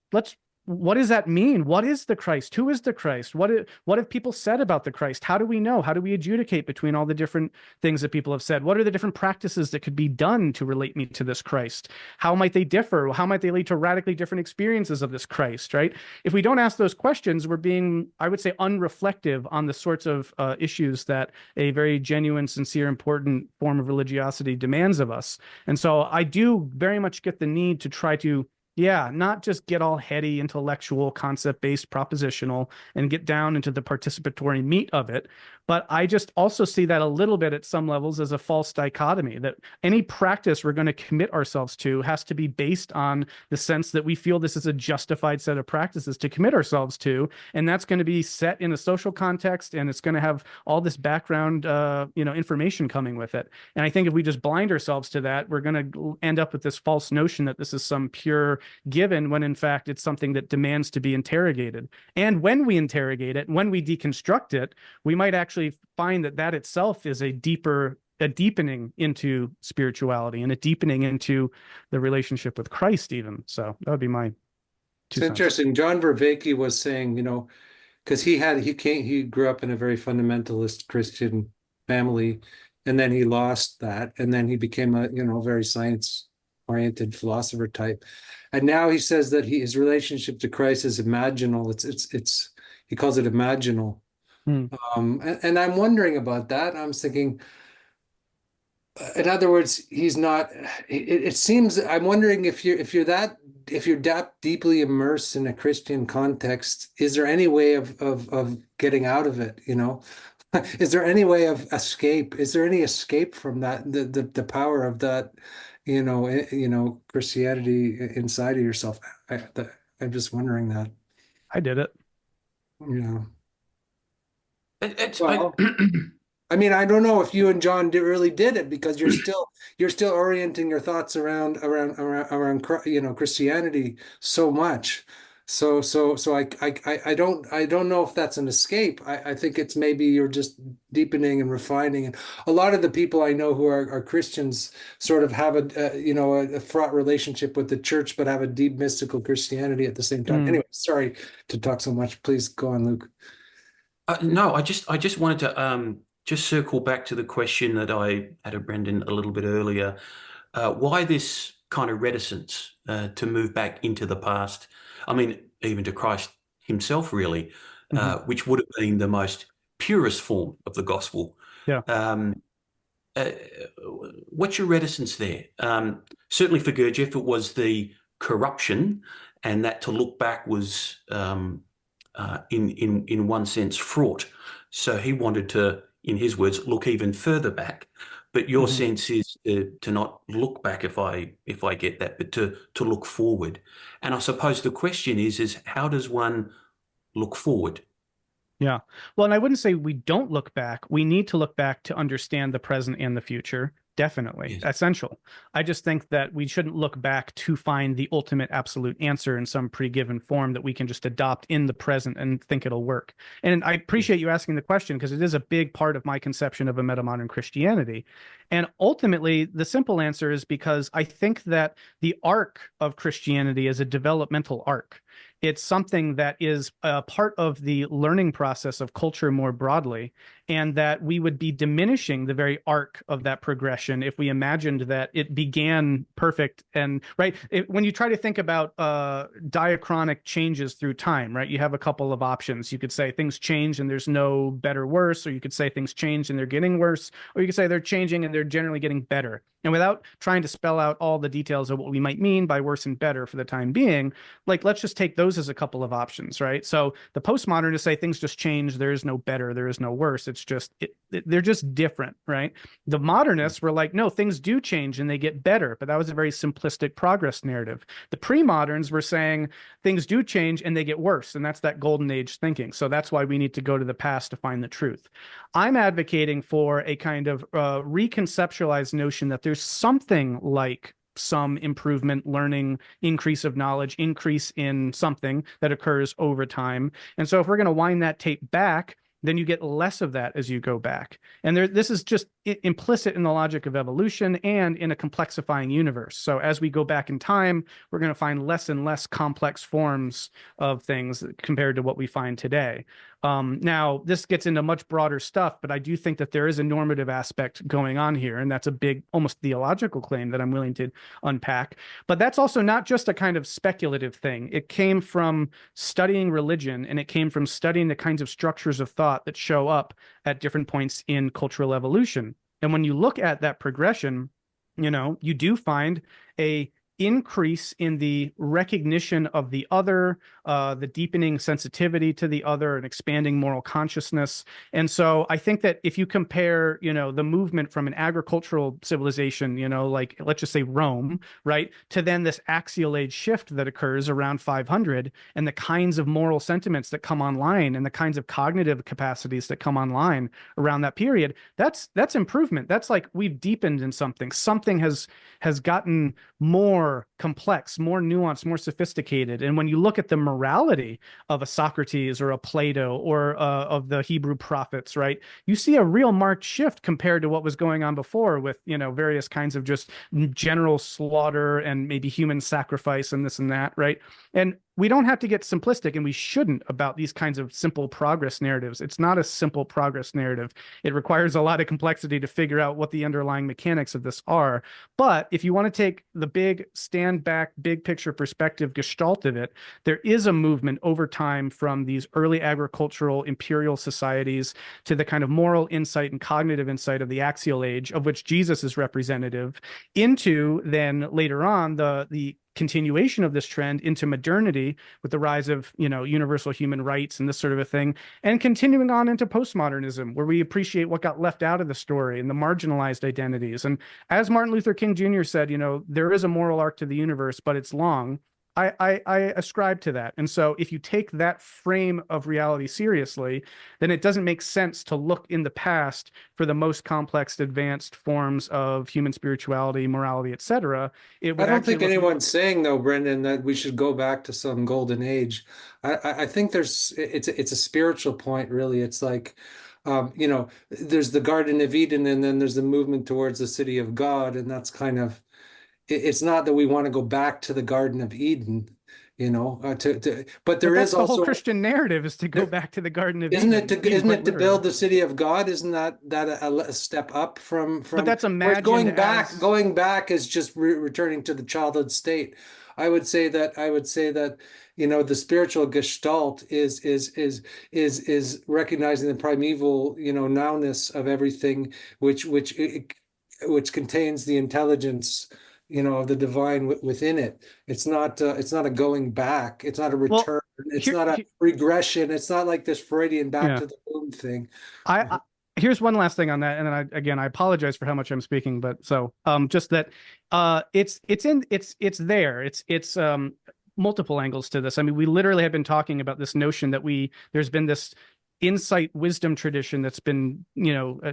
[SPEAKER 2] what does that mean? What is the Christ? Who is the Christ? What have people said about the Christ? How do we know? How do we adjudicate between all the different things that people have said? What are the different practices that could be done to relate me to this Christ? How might they differ? How might they lead to radically different experiences of this Christ, right? If we don't ask those questions, we're being, I would say, unreflective on the sorts of issues that a very genuine, sincere, important form of religiosity demands of us. And so I do very much get the need to try to, yeah, not just get all heady, intellectual, concept-based, propositional, and get down into the participatory meat of it. But I just also see that a little bit at some levels as a false dichotomy, that any practice we're going to commit ourselves to has to be based on the sense that we feel this is a justified set of practices to commit ourselves to. And that's going to be set in a social context, and it's going to have all this background, information coming with it. And I think if we just blind ourselves to that, we're going to end up with this false notion that this is some pure given, when in fact it's something that demands to be interrogated. And when we interrogate it, when we deconstruct it, we might actually find that itself is a deepening into spirituality and a deepening into the relationship with Christ even. So that would be my two
[SPEAKER 1] It's
[SPEAKER 2] cents.
[SPEAKER 1] interesting. John Bhencke was saying, because he grew up in a very fundamentalist Christian family, and then he lost that, and then he became a very science-oriented philosopher type. And now he says that his relationship to Christ is imaginal. It's he calls it imaginal. And I'm wondering about that. I'm thinking, in other words, he's not. It seems. I'm wondering if you're that deeply immersed in a Christian context, is there any way of getting out of it? Is there any way of escape? Is there any escape from that? The power of that, Christianity inside of yourself. I'm just wondering that.
[SPEAKER 2] I did it.
[SPEAKER 1] Well, I mean, I don't know if you and John really did it, because you're still orienting your thoughts around Christianity so much. So I don't know if that's an escape. I think it's maybe you're just deepening and refining. And a lot of the people I know who are Christians sort of have a fraught relationship with the church, but have a deep mystical Christianity at the same time. Anyway, sorry to talk so much. Please go on, Luke.
[SPEAKER 3] No, I just wanted to just circle back to the question that I had of Brendan a little bit earlier. Why this kind of reticence to move back into the past? I mean, even to Christ himself, really, which would have been the most purest form of the gospel.
[SPEAKER 2] Yeah.
[SPEAKER 3] Uh, what's your reticence there? Certainly for Gurdjieff, it was the corruption, and that to look back was, in one sense, fraught. So he wanted to, in his words, look even further back. But your sense is to not look back, if I get that, but to look forward. And I suppose the question is how does one look forward?
[SPEAKER 2] Yeah. Well, and I wouldn't say we don't look back. We need to look back to understand the present and the future. Definitely.
[SPEAKER 3] Yes.
[SPEAKER 2] Essential. I just think that we shouldn't look back to find the ultimate absolute answer in some pre-given form that we can just adopt in the present and think it'll work. And I appreciate you asking the question because it is a big part of my conception of a metamodern Christianity. And ultimately, the simple answer is because I think that the arc of Christianity is a developmental arc. It's something that is a part of the learning process of culture more broadly, and that we would be diminishing the very arc of that progression if we imagined that it began perfect. And right, when you try to think about diachronic changes through time, right, you have a couple of options. You could say things change and there's no better, worse, or you could say things change and they're getting worse, or you could say they're changing and they're generally getting better. And without trying to spell out all the details of what we might mean by worse and better for the time being, like, let's just take those as a couple of options, right? So the postmodernists say things just change. There is no better. There is no worse. It's just, they're just different, right? The modernists were like, no, things do change and they get better. But that was a very simplistic progress narrative. The pre-moderns were saying things do change and they get worse. And that's that golden age thinking. So that's why we need to go to the past to find the truth. I'm advocating for a kind of reconceptualized notion that there's something like some improvement, learning, increase of knowledge, increase in something that occurs over time. And so if we're going to wind that tape back, then you get less of that as you go back. And this is just implicit in the logic of evolution and in a complexifying universe. So as we go back in time, we're going to find less and less complex forms of things compared to what we find today. Now, this gets into much broader stuff, but I do think that there is a normative aspect going on here, and that's a big, almost theological claim that I'm willing to unpack. But that's also not just a kind of speculative thing. It came from studying religion, and it came from studying the kinds of structures of thought that show up at different points in cultural evolution. And when you look at that progression, you know, you do find a increase in the recognition of the other, the deepening sensitivity to the other, and expanding moral consciousness. And so I think that if you compare, you know, the movement from an agricultural civilization, you know, like let's just say Rome, right, to then this axial age shift that occurs around 500, and the kinds of moral sentiments that come online and the kinds of cognitive capacities that come online around that period, that's improvement. That's like we've deepened in something. Something has gotten more complex, more nuanced, more sophisticated. And when you look at the morality of a Socrates or a Plato or of the Hebrew prophets, right, you see a real marked shift compared to what was going on before with, you know, various kinds of just general slaughter and maybe human sacrifice and this and that, right? And we don't have to get simplistic, and we shouldn't, about these kinds of simple progress narratives. It's not a simple progress narrative. It requires a lot of complexity to figure out what the underlying mechanics of this are. But if you want to take the big stand back, big picture perspective gestalt of it, there is a movement over time from these early agricultural imperial societies to the kind of moral insight and cognitive insight of the axial age, of which Jesus is representative, into then later on the continuation of this trend into modernity with the rise of, you know, universal human rights and this sort of a thing, and continuing on into postmodernism, where we appreciate what got left out of the story and the marginalized identities. And as Martin Luther King Jr. said, you know, there is a moral arc to the universe, but it's long. I ascribe to that. And so if you take that frame of reality seriously, then it doesn't make sense to look in the past for the most complex, advanced forms of human spirituality, morality, etc. It would
[SPEAKER 1] I don't think
[SPEAKER 2] look
[SPEAKER 1] anyone's saying, though, Brendan, that we should go back to some golden age. I think it's a spiritual point, really. It's like, you know, there's the Garden of Eden, and then there's the movement towards the city of God, and that's kind of, it's not that we want to go back to the Garden of Eden, you know, but there
[SPEAKER 2] that's
[SPEAKER 1] is
[SPEAKER 2] the
[SPEAKER 1] also
[SPEAKER 2] whole Christian narrative, is to go back to the Garden of
[SPEAKER 1] isn't
[SPEAKER 2] Eden.
[SPEAKER 1] isn't it to build the city of God? Isn't that a step up from
[SPEAKER 2] But that's
[SPEAKER 1] whereas
[SPEAKER 2] imagined
[SPEAKER 1] going back is just returning to the childhood state. I would say that, the spiritual gestalt is recognizing the primeval, nowness of everything, which contains the intelligence, of the divine within it. It's not a going back. It's not a
[SPEAKER 2] Well,
[SPEAKER 1] return. It's
[SPEAKER 2] here,
[SPEAKER 1] not a regression. It's not like this Freudian back
[SPEAKER 2] yeah.
[SPEAKER 1] to the womb thing.
[SPEAKER 2] I here's one last thing on that, and then I apologize for how much I'm speaking, but so just that it's there. It's multiple angles to this. I mean, we literally have been talking about this notion that there's been this insight wisdom tradition that's been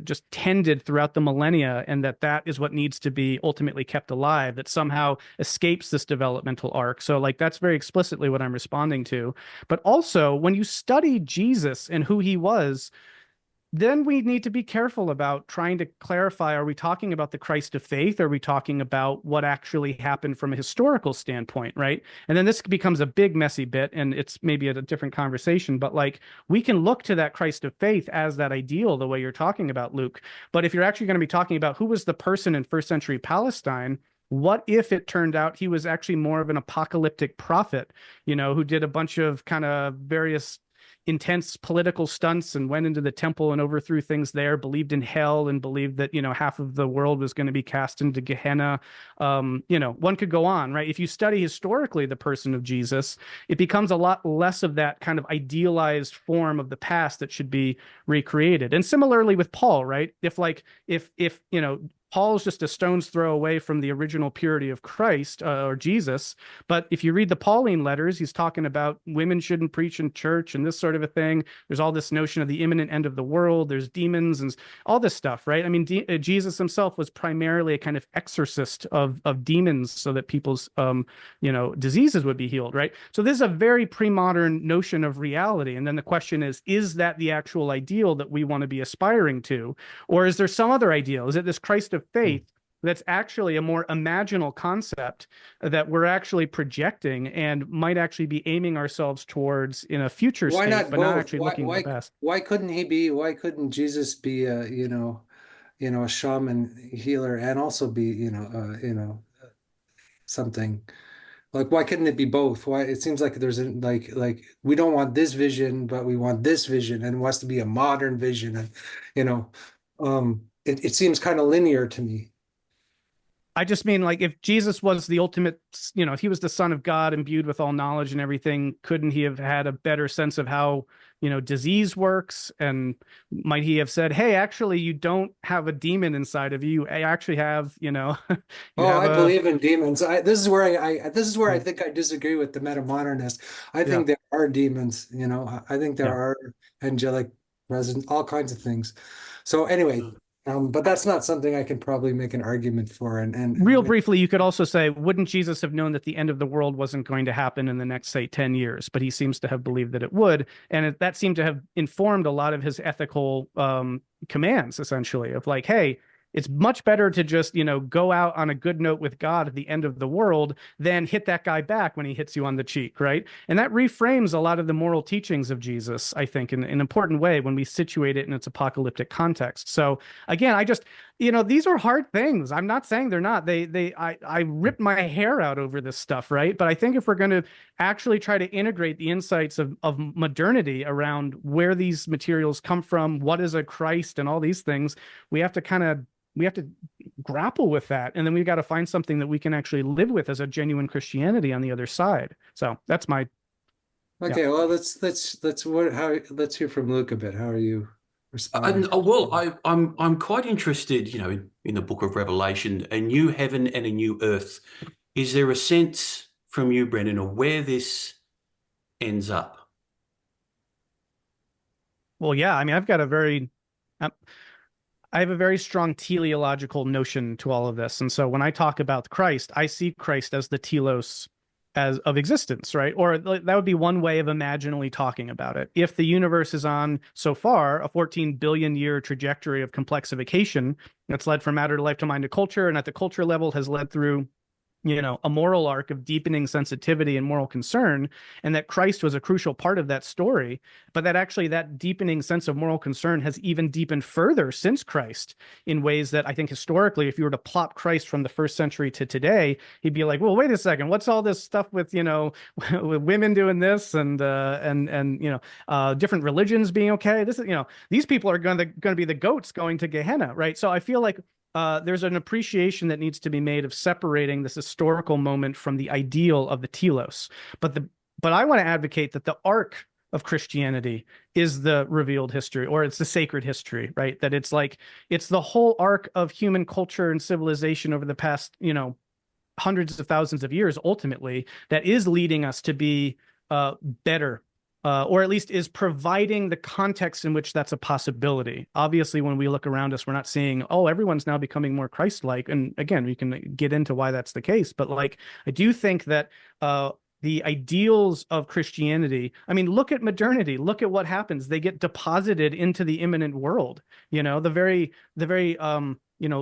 [SPEAKER 2] just tended throughout the millennia, and that is what needs to be ultimately kept alive, that somehow escapes this developmental arc. So like that's very explicitly what I'm responding to. But also when you study Jesus and who he was, then we need to be careful about trying to clarify, are we talking about the Christ of faith? Or are we talking about what actually happened from a historical standpoint, right? And then this becomes a big messy bit, and it's maybe a different conversation, but like we can look to that Christ of faith as that ideal, the way you're talking about, Luke. But if you're actually going to be talking about who was the person in first century Palestine, what if it turned out he was actually more of an apocalyptic prophet, who did a bunch of kind of various intense political stunts and went into the temple and overthrew things there, believed in hell and believed that, half of the world was going to be cast into Gehenna. One could go on, right? If you study historically the person of Jesus, it becomes a lot less of that kind of idealized form of the past that should be recreated. And similarly with Paul, right? If Paul's just a stone's throw away from the original purity of Christ or Jesus. But if you read the Pauline letters, he's talking about women shouldn't preach in church and this sort of a thing. There's all this notion of the imminent end of the world. There's demons and all this stuff, right? I mean, Jesus himself was primarily a kind of exorcist of demons so that people's, diseases would be healed, right? So this is a very pre-modern notion of reality. And then the question is that the actual ideal that we want to be aspiring to? Or is there some other ideal? Is it this Christ of faith that's actually a more imaginal concept that we're actually projecting and might actually be aiming ourselves towards in a future
[SPEAKER 1] Why
[SPEAKER 2] state,
[SPEAKER 1] not
[SPEAKER 2] but not
[SPEAKER 1] both?
[SPEAKER 2] actually looking at the past?
[SPEAKER 1] Why couldn't Jesus be a shaman healer and also be, something like, why couldn't it be both? Why it seems like there's like we don't want this vision, but we want this vision, and it wants to be a modern vision, and you know, it seems kind of linear to me.
[SPEAKER 2] I just mean, like, if Jesus was the ultimate, if he was the Son of God imbued with all knowledge and everything, couldn't he have had a better sense of how, disease works? And might he have said, hey, actually, you don't have a demon inside of you. I actually have, you
[SPEAKER 1] Oh,
[SPEAKER 2] have
[SPEAKER 1] I
[SPEAKER 2] a,
[SPEAKER 1] believe in demons. This is where I think I disagree with the metamodernists. I
[SPEAKER 2] yeah.
[SPEAKER 1] think there are demons, I think there
[SPEAKER 2] Yeah.
[SPEAKER 1] are angelic presence, all kinds of things. So anyway, but that's not something I can probably make an argument for.
[SPEAKER 2] Real briefly, you could also say, wouldn't Jesus have known that the end of the world wasn't going to happen in the next, say, 10 years? But he seems to have believed that it would. And that seemed to have informed a lot of his ethical commands, essentially, of like, hey, it's much better to just, go out on a good note with God at the end of the world than hit that guy back when he hits you on the cheek, right? And that reframes a lot of the moral teachings of Jesus, I think, in an important way when we situate it in its apocalyptic context. So again, these are hard things. I'm not saying they're not. I rip my hair out over this stuff, right? But I think if we're going to actually try to integrate the insights of modernity around where these materials come from, what is a Christ, and all these things, we have to grapple with that, and then we've got to find something that we can actually live with as a genuine Christianity on the other side. So that's my
[SPEAKER 1] Okay, well, let's hear from Luke a bit. How are you responding?
[SPEAKER 3] I'm quite interested, in the book of Revelation, a new heaven and a new earth. Is there a sense from you, Brendan, of where this ends up?
[SPEAKER 2] Well, yeah. I mean, I have a very strong teleological notion to all of this. And so when I talk about Christ, I see Christ as the telos of existence, right? Or that would be one way of imaginally talking about it. If the universe is on, so far, a 14 billion year trajectory of complexification that's led from matter to life to mind to culture, and at the culture level has led through a moral arc of deepening sensitivity and moral concern, and that Christ was a crucial part of that story, but that actually that deepening sense of moral concern has even deepened further since Christ in ways that I think historically, if you were to plot Christ from the first century to today, he'd be like, well, wait a second, what's all this stuff with, with women doing this and different religions being okay? This is, these people are going to be the goats going to Gehenna, right? So I feel like there's an appreciation that needs to be made of separating this historical moment from the ideal of the telos. But I want to advocate that the arc of Christianity is the revealed history, or it's the sacred history, right? That it's the whole arc of human culture and civilization over the past, hundreds of thousands of years, ultimately, that is leading us to be better, or at least is providing the context in which that's a possibility. Obviously, when we look around us, we're not seeing, oh, everyone's now becoming more Christ-like. And again, we can get into why that's the case. But I do think that the ideals of Christianity, I mean, look at modernity, look at what happens. They get deposited into the immanent world. The very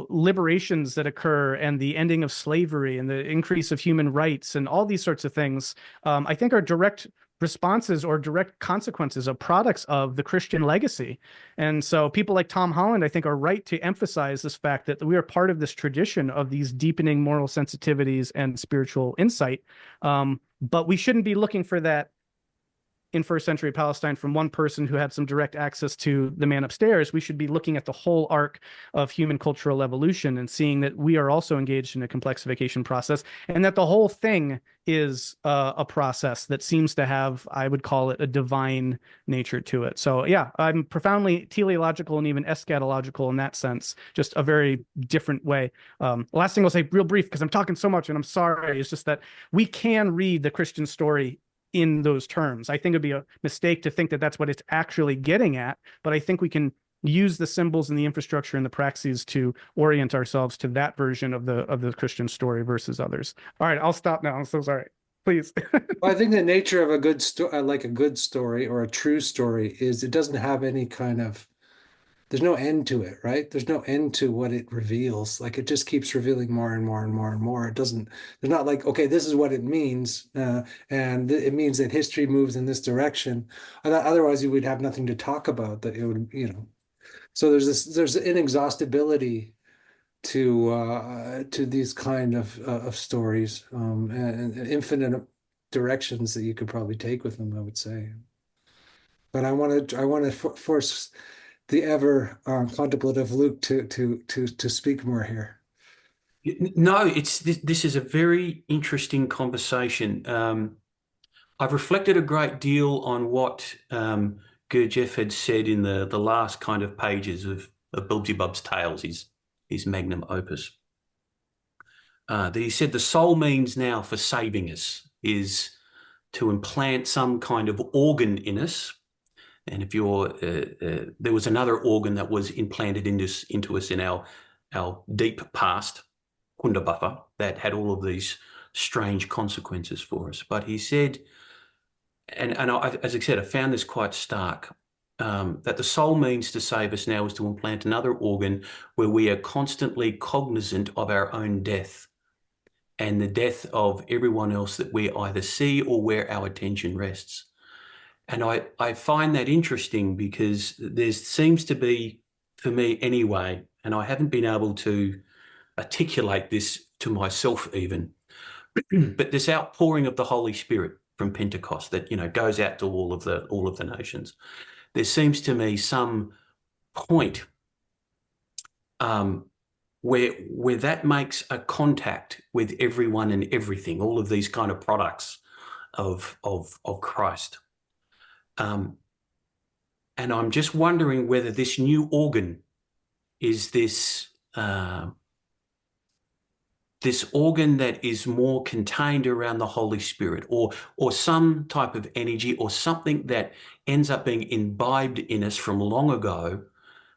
[SPEAKER 2] liberations that occur and the ending of slavery and the increase of human rights and all these sorts of things, I think are direct responses or direct consequences of products of the Christian legacy. And so people like Tom Holland, I think, are right to emphasize this fact that we are part of this tradition of these deepening moral sensitivities and spiritual insight. But we shouldn't be looking for that in first century Palestine from one person who had some direct access to the man upstairs. We should be looking at the whole arc of human cultural evolution and seeing that we are also engaged in a complexification process, and that the whole thing is a process that seems to have, I would call it, a divine nature to it. So yeah, I'm profoundly teleological and even eschatological in that sense, just a very different way. Last thing I'll say real brief, because I'm talking so much and I'm sorry, is just that we can read the Christian story in those terms. I think it'd be a mistake to think that that's what it's actually getting at, but I think we can use the symbols and the infrastructure and the praxis to orient ourselves to that version of the Christian story versus others. All right, I'll stop now. I'm so sorry. Please.
[SPEAKER 1] Well, I think the nature of a good story, like a good story or a true story, is it doesn't have any kind of, there's no end to it, right? There's no end to what it reveals. Like it just keeps revealing more and more and more and more. It doesn't, there's not like, okay, this is what it means. And it means that history moves in this direction. Otherwise, you would have nothing to talk about that it would, So there's inexhaustibility to these kind of stories, and infinite directions that you could probably take with them, I would say. But I want to force the ever contemplative Luke to speak more here.
[SPEAKER 3] No, this is a very interesting conversation. I've reflected a great deal on what Gurdjieff had said in the last kind of pages of Beelzebub's Tales, his magnum opus. That he said the sole means now for saving us is to implant some kind of organ in us. And if there was another organ that was implanted into us in our deep past, Wunderbuffer, that had all of these strange consequences for us. But he said, and as I said, I found this quite stark, that the sole means to save us now is to implant another organ where we are constantly cognizant of our own death and the death of everyone else that we either see or where our attention rests. And I find that interesting because there seems to be, for me anyway, and I haven't been able to articulate this to myself even, but this outpouring of the Holy Spirit from Pentecost that, goes out to all of the nations. There seems to me some point where that makes a contact with everyone and everything, all of these kind of products of Christ. And I'm just wondering whether this new organ is this organ that is more contained around the Holy Spirit, or some type of energy or something that ends up being imbibed in us from long ago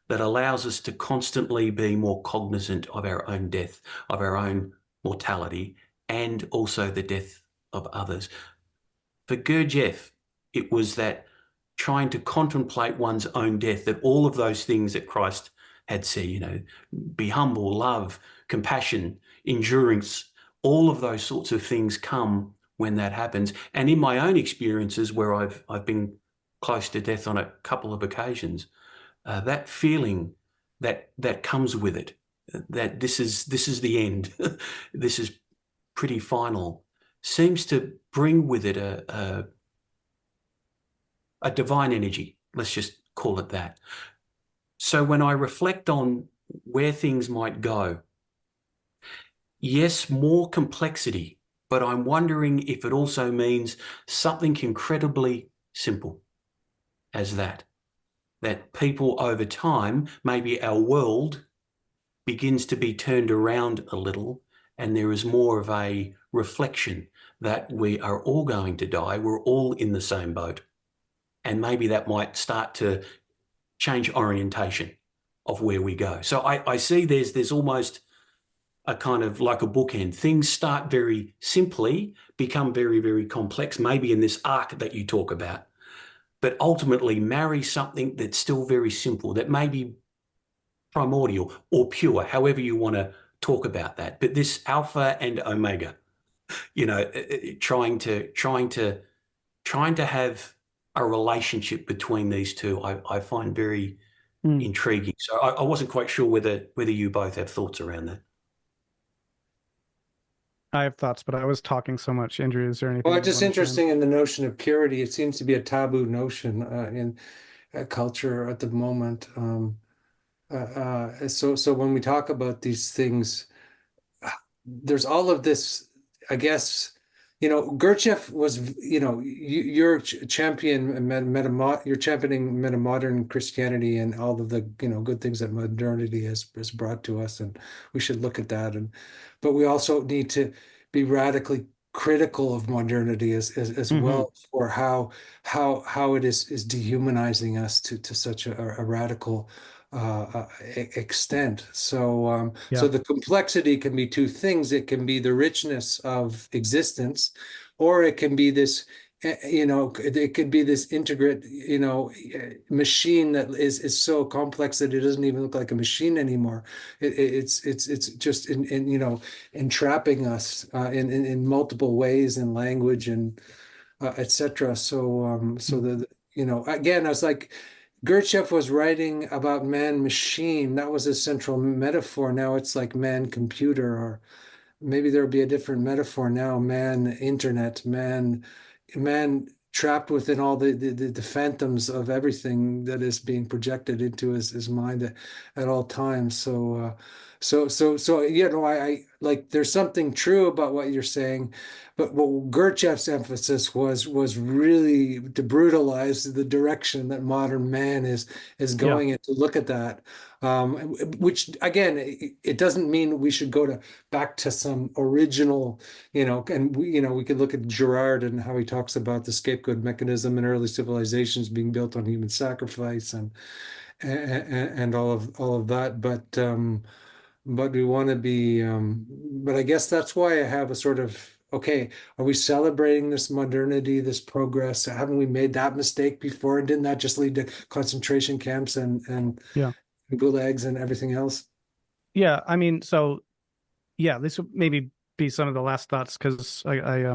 [SPEAKER 3] that allows us to constantly be more cognizant of our own death, of our own mortality, and also the death of others. For Gurdjieff, it was that trying to contemplate one's own death, that all of those things that Christ had said, be humble, love, compassion, endurance, all of those sorts of things come when that happens. And in my own experiences, where I've been close to death on a couple of occasions, that feeling that comes with it, that this is the end, this is pretty final, seems to bring with it a divine energy. Let's just call it that. So when I reflect on where things might go, yes, more complexity, but I'm wondering if it also means something incredibly simple as that people over time, maybe our world begins to be turned around a little, and there is more of a reflection that we are all going to die. We're all in the same boat. And maybe that might start to change orientation of where we go. So I see there's almost a kind of like a bookend. Things start very simply, become very, very complex, maybe in this arc that you talk about, but ultimately marry something that's still very simple, that may be primordial or pure, however you want to talk about that. But this alpha and omega, trying to have a relationship between these two, I find very intriguing. So I wasn't quite sure whether you both have thoughts around that.
[SPEAKER 2] I have thoughts, but I was talking so much. Andrew, is there anything?
[SPEAKER 1] Well, it's just interesting in the notion of purity. It seems to be a taboo notion in culture at the moment. So when we talk about these things, there's all of this, I guess, Gurdjieff was, you're championing metamodern Christianity and all of the, good things that modernity has brought to us, and we should look at that. But we also need to be radically critical of modernity as well, for how it is dehumanizing us to such a radical extent. So so the complexity can be two things. It can be the richness of existence, or it can be this, it could be this integrate, machine that is so complex that it doesn't even look like a machine anymore. It's just entrapping us in multiple ways, in language and etc. So again, I was like, Gurdjieff was writing about man-machine. That was a central metaphor. Now it's like man-computer, or maybe there'll be a different metaphor now, man-internet, man trapped within all the phantoms of everything that is being projected into his mind at all times. So I like, there's something true about what you're saying, but what Gurdjieff's emphasis was really to brutalize the direction that modern man is going in, to look at that. Which again, it doesn't mean we should go back to some original, and we could look at Girard and how he talks about the scapegoat mechanism in early civilizations being built on human sacrifice and all of that. But we want to be, but I guess that's why I have a sort of, okay, are we celebrating this modernity, this progress? Haven't we made that mistake before? And didn't that just lead to concentration camps and gulags and everything else?
[SPEAKER 2] Yeah, I mean, so yeah, this would maybe be some of the last thoughts, because I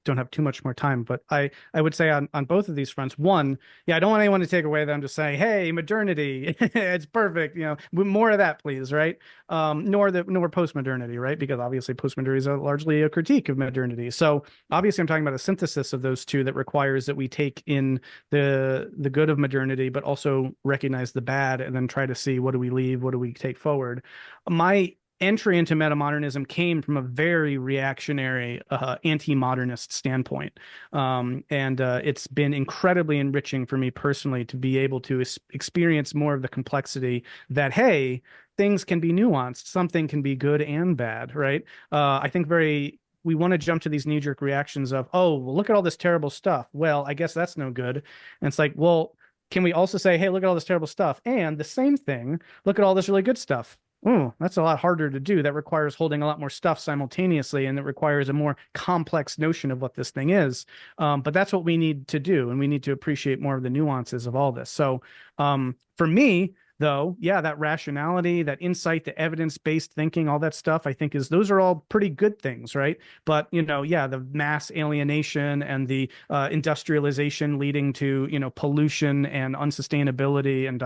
[SPEAKER 2] don't have too much more time, but I would say on both of these fronts, one, I don't want anyone to take away that I'm just saying, hey, modernity, it's perfect, more of that, please, right? Nor postmodernity, right? Because obviously postmodernity is largely a critique of modernity. So obviously I'm talking about a synthesis of those two that requires that we take in the good of modernity, but also recognize the bad, and then try to see, what do we leave, what do we take forward. My entry into metamodernism came from a very reactionary, anti-modernist standpoint. And it's been incredibly enriching for me personally to be able to experience more of the complexity that, hey, things can be nuanced. Something can be good and bad, right? I think we want to jump to these knee-jerk reactions of, oh, well, look at all this terrible stuff. Well, I guess that's no good. And it's like, well, can we also say, hey, look at all this terrible stuff, and the same thing, look at all this really good stuff? Oh, that's a lot harder to do. That requires holding a lot more stuff simultaneously, and it requires a more complex notion of what this thing is. But that's what we need to do, and we need to appreciate more of the nuances of all this. So for me, though, yeah, that rationality, that insight, the evidence-based thinking, all that stuff, I think those are all pretty good things, right? But, yeah, the mass alienation and the industrialization leading to, pollution and unsustainability and ...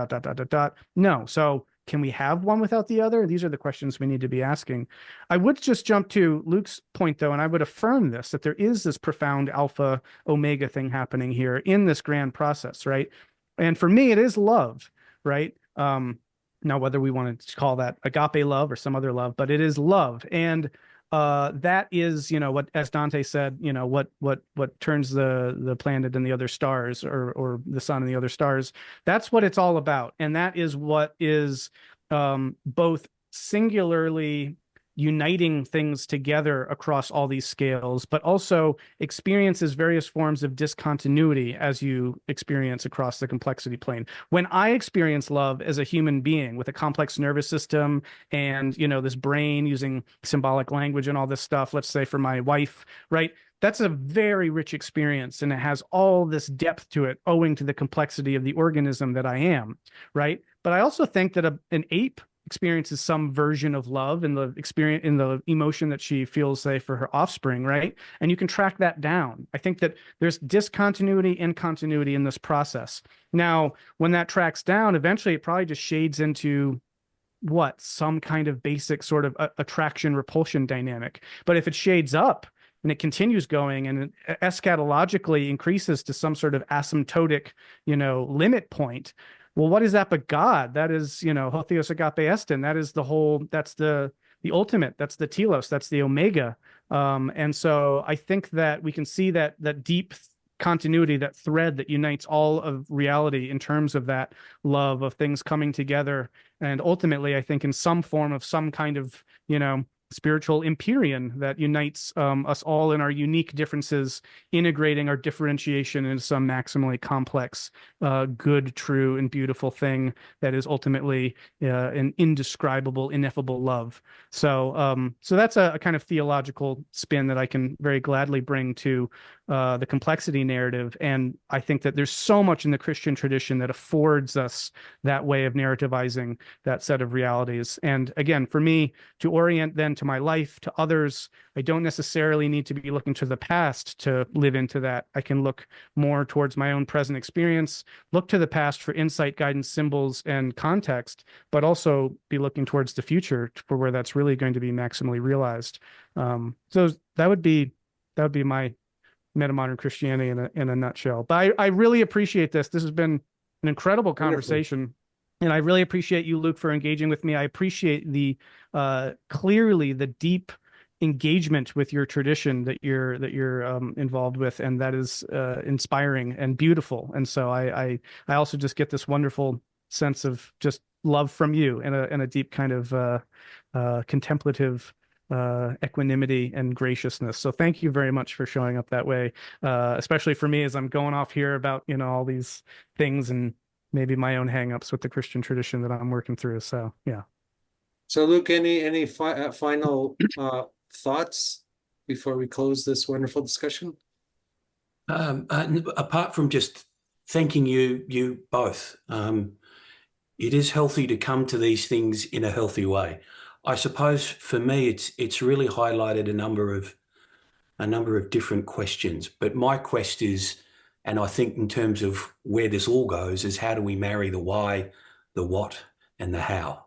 [SPEAKER 2] No. So can we have one without the other? These are the questions we need to be asking. I would just jump to Luke's point, though, and I would affirm this, that there is this profound alpha omega thing happening here in this grand process, right? And for me, it is love, right? Now, whether we want to call that agape love or some other love, but it is love. And that is, what, as Dante said, what turns the planet and the other stars, or the sun and the other stars. That's what it's all about. And that is what is both singularly uniting things together across all these scales, but also experiences various forms of discontinuity as you experience across the complexity plane. When I experience love as a human being with a complex nervous system and, this brain using symbolic language and all this stuff, let's say for my wife, right? That's a very rich experience, and it has all this depth to it owing to the complexity of the organism that I am, right? But I also think that an ape experiences some version of love in the experience, in the emotion that she feels, say, for her offspring, right? And you can track that down. I think that there's discontinuity and continuity in this process. Now, when that tracks down, eventually it probably just shades into some kind of basic sort of attraction repulsion dynamic. But if it shades up and it continues going and it eschatologically increases to some sort of asymptotic, limit point, well, what is that but God? That is, ho theos agape estin. That is that's the ultimate. That's the telos. That's the omega. And so I think that we can see that deep continuity, that thread that unites all of reality in terms of that love of things coming together. And ultimately, I think in some form of some kind of, spiritual empyrean that unites us all in our unique differences, integrating our differentiation into some maximally complex, good, true, and beautiful thing that is ultimately an indescribable, ineffable love. So that's a kind of theological spin that I can very gladly bring to the complexity narrative. And I think that there's so much in the Christian tradition that affords us that way of narrativizing that set of realities. And again, for me to orient then to my life, to others, I don't necessarily need to be looking to the past to live into that. I can look more towards my own present experience, look to the past for insight, guidance, symbols, and context, but also be looking towards the future for where that's really going to be maximally realized. So that would be my metamodern Christianity in a nutshell. But I really appreciate this. This has been an incredible conversation. Wonderful. And I really appreciate you, Luke, for engaging with me. I appreciate the clearly the deep engagement with your tradition that you're involved with, and that is inspiring and beautiful. And so I also just get this wonderful sense of just love from you and a deep kind of contemplative equanimity and graciousness. So thank you very much for showing up that way, especially for me as I'm going off here about all these things and maybe my own hangups with the Christian tradition that I'm working through. So yeah.
[SPEAKER 1] So Luke, any final thoughts before we close this wonderful discussion?
[SPEAKER 3] Apart from just thanking you both, it is healthy to come to these things in a healthy way. I suppose for me, it's really highlighted a number of different questions. But my quest is, and I think in terms of where this all goes, is how do we marry the why, the what, and the how?